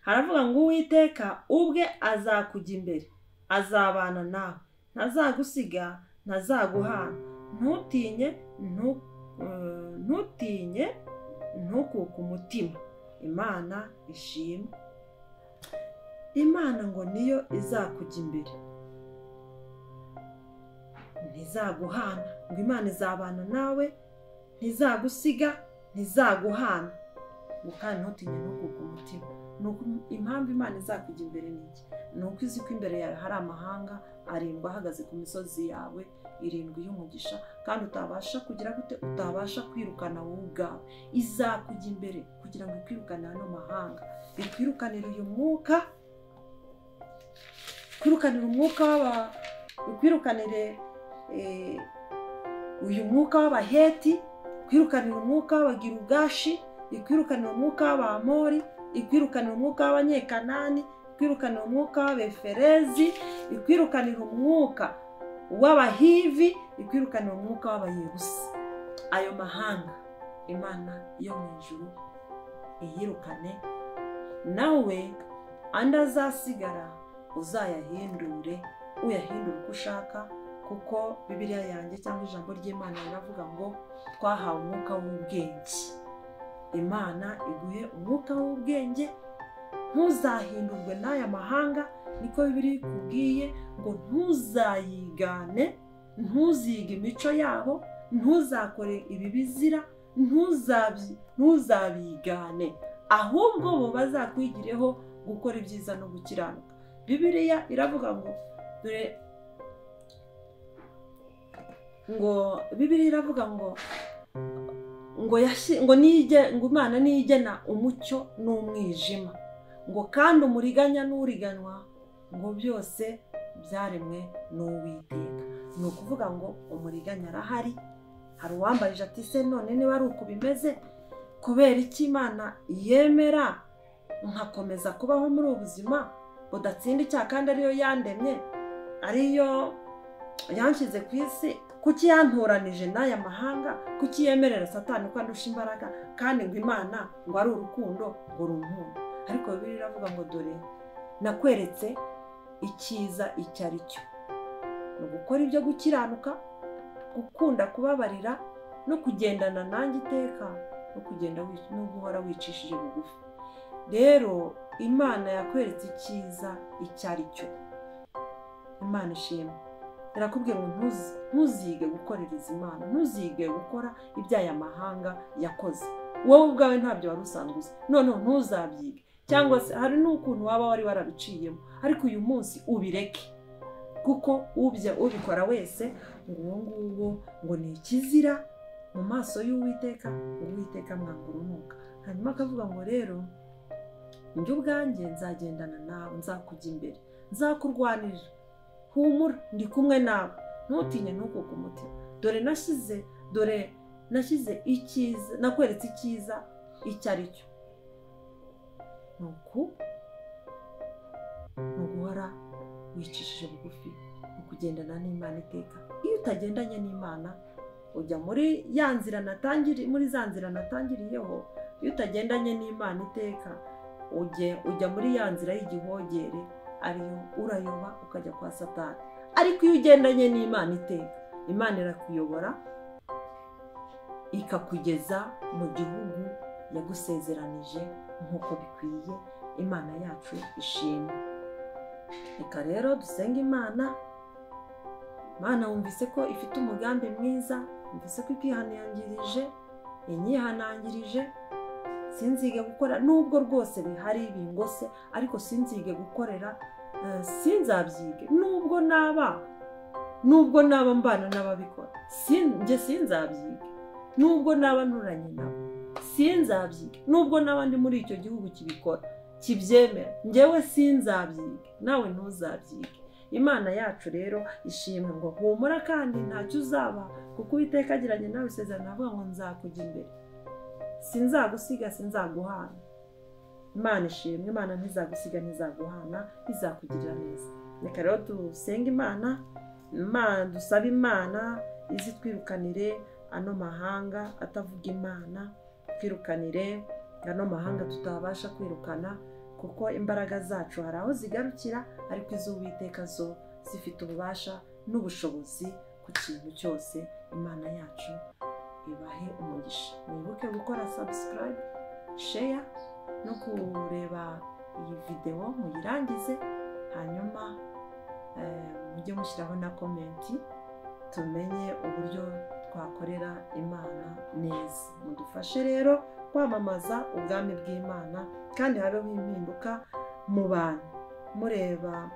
Haravuga ngo Uwiteka ubwe azakujya imbere, azabana nawe, ntazagusiga, ntazaguhana. Ntutinye, ntukuke umutima. Imana ishimwe. Imana ngo niyo izakujya imbere, ntizaguhana. Ngo Imana izabana nawe, ntizagusiga, ntizaguhana. Ngo kandi ntutinye, ntukuke umutima. Impamvu Imana izakujya imbere ni iki? Ni uko izi ko imbere yawe hari amahanga arindwi ahagaze ku misozi yawe 7 y'umugisha, kandi utabasha kugira gute, utabasha kwirukana wowe ubwawe. Izakujya imbere kugira ngo ikwirukane hano mahanga, ikwirukanire uyu mwuka, ikwirukanire uyu mwuka w'Abaheti, ikwirukanire umwuka w'Abagirugashi, ikwirukanire umwuka w'Abamori, ikwirukanire umwuka w'Abanyekanani, ikwirukanire umwuka w'Abeferezi, ikwirukanire umwuka w'Abahivi, ikwirukanire umwuka w'Abayebusi. Ayo mahanga Imana yo mu ijuru iyirukane, nawe andi azasigara uzayahindure, uyahindure uko ushaka, kuko Bibiliya yanjye cyangwa ijambo ry'Imana riravuga ngo twahawe umwuka w'ubwenge. Imana iguhe umwuka w'ubwenge, ntuzahindurwe n'aya mahanga. Niko Bibiliya ikubwiye ngo ntuzayigane, ntuzige imico yabo, ntuzakore ibi bizira, ntuzabigane, ahubwo bo bazakwigireho gukora ibyiza no gukiranuka. Bibiliya iravuga ngo Bibiliya iravuga ngo Imana niyigena umucyo n'umwijima, ngo kandi umuriganya n'uriganwa, ngo byose byaremwe n'Uwiteka. Ni ukuvuga ngo umuriganya arahari. Hari uwambarije ati se none niba ari uko bimeze, kubera iki Imana yemera nkakomeza kubaho muri ubu buzima budatsinda icyaha, kandi ariyo yandemye, ariyo yanshyize ku isi? Kuki yantoranije n'aya mahanga? Kuki yemerera Satani ko andusha imbaraga, kandi ngo Imana ngo ari urukundo ngo runkunda? Ariko Bibiliya iravuga ngo dore nakweretse icyiza icyo ari cyo, ni ugukora ibyo gukiranuka, gukunda kubabarira, no kugendana nanjye iteka, no guhora wicishije bugufi. Rero Imana yakweretse icyiza icyo ari cyo. Imana ishimwe. Irakubwira ngo ntuzige gukorereza Imana, ntuzige gukora iby'aya mahanga yakoze. Wowe ubwawe ntabyo wari usanzwe uzi, noneho ntuzabyige. Cyangwa se hari n'ukuntu waba wari warabiciyemo, ariko uyu munsi ubireke, kuko ubikora wese ngo uwo nguwo ngo ni ikizira mu maso y'Uwiteka, Uwiteka mwanga urunuka. Hanyuma akavuga ngo rero njye ubwanjye nzagendana nawe, nzakujya imbere, nzakurwanirira, humura, ndi kumwe nawe, ntutinye, ntukuke umutima. Dore nashyize icyiza, nakweretse icyiza icyo ari cyo. Ni uguhora wicishije bugufi, ni ukugendana n'Imana iteka. Iyo utagendanye n'Imana ujya muri za nzira natangiriyeho. Iyo utagendanye n'Imana iteka ujya muri ya nzira y'igihogere, ariyo urayoba ukajya kwa Satani. Ariko iyo ugendanye n'Imana iteka, Imana irakuyobora ikakugeza mu gihugu yagusezeranije nk'uko bikwiye. Imana yacu ishimwe. Reka rero dusenge Imana. Imana wumvise ko ifite umugambi mwiza, wumvise ko inyihanangirije, sinzige gukora, nubwo rwose bihari bingose, ariko sinzige gukorera, sinzabyige. Nubwo naba mbana n'ababikora, njye sinzabyige. Nubwo naba nturanye nabo, sinzabyige. Nubwo naba ndi muri icyo gihugu kibikora, kibyemera, njyewe sinzabyige, nawe ntuzabyige. Imana yacu rero ishimwe. Ngo humura kandi ntacyo uzaba, kuko Uwiteka agiranye nawe isezerano, avuga ngo nzakujya imbere, sinzagusiga, sinzaguhana. Imana ishimwe. Imana ntizagusiga, ntizaguhana, izakugirira neza. Reka rero dusenge Imana, dusabe Imana izitwirukanire ano mahanga atavuga Imana, twirukanire ano mahanga tutabasha kwirukana, kuko imbaraga zacu hari aho zigarukira, ariko iz'Uwiteka zo zifite ububasha n'ubushobozi ku kintu cyose. Imana yacu ibahe umugisha. Mwibuke gukora subscribe, share no kureba iyi video muyirangize, hanyuma mujye mushyiraho na komenti tumenye uburyo twakorera Imana neza. Mudufashe rero kwamamaza ubwami bw'Imana kandi habeho impinduka mu bantu. Mureba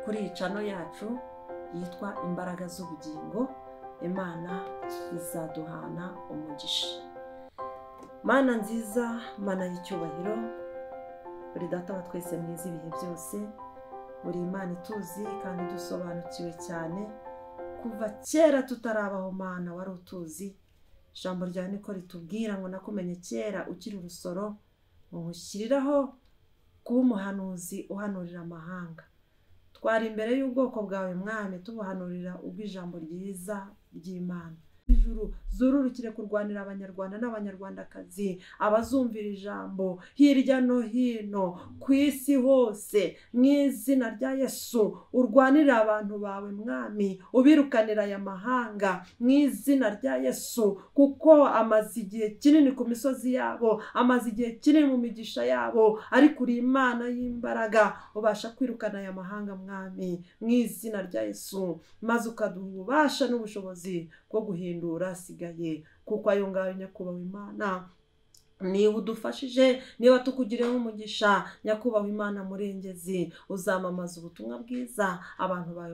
kuri iyi channel yacu yitwa Imbaraga z'Ubugingo, Imana izaduhana umugisha. Mana nziza, Mana y'icyubahiro, buri data wa twese mwiza ibihe byose, buri Imana ituzi kandi dusobanukiwe cyane. Kuva kera tutarabaho Mana wari utuzi. Ijambo ryawe niko ritubwira ngo nakumenye kera ukiri urusoro, ngushyiriraho kuba umuhanuzi uhanurira amahanga. Twari imbere y'ubwoko bwawe Mwami tubuhanurira ubw'ijambo ryiza ry'Imana. Ijuru zururukire kurwanira abanyarwanda n'abanyarwandakazi abazumvira ijambo hirya no hino ku isi hose, mu izina rya Yesu. Urwanira abantu bawe Mwami, ubirukanira aya mahanga mu izina rya Yesu, kuko amaze igihe kinini ku misozi yabo, amaze igihe kinini mu migisha yabo, ariko uri Imana y'imbaraga ubasha kwirukana aya mahanga Mwami, mu izina rya Yesu, maze ukaduha ububasha n'ubushobozi bwo guhindura asigaye. Kuko ayo ngayo nyakubahwa Imana, niba udufashije, niba tukugireho umugisha nyakubahwa Imana murengezi, uzamamaza ubutumwa bwiza, abantu bawe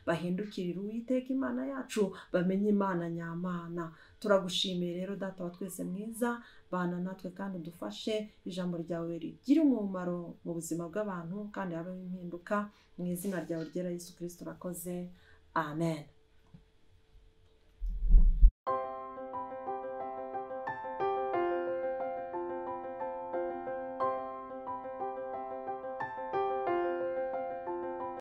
bahindukirira Uwiteka Imana yacu, bamenye Imana nyamana. Turagushimiye rero data wa twese mwiza, bana natwe kandi udufashe ijambo ryawe rigira umumaro mu buzima bw'abantu kandi habeho impinduka. Mu izina ryawe ryera Yesu Kristo urakoze. Amen.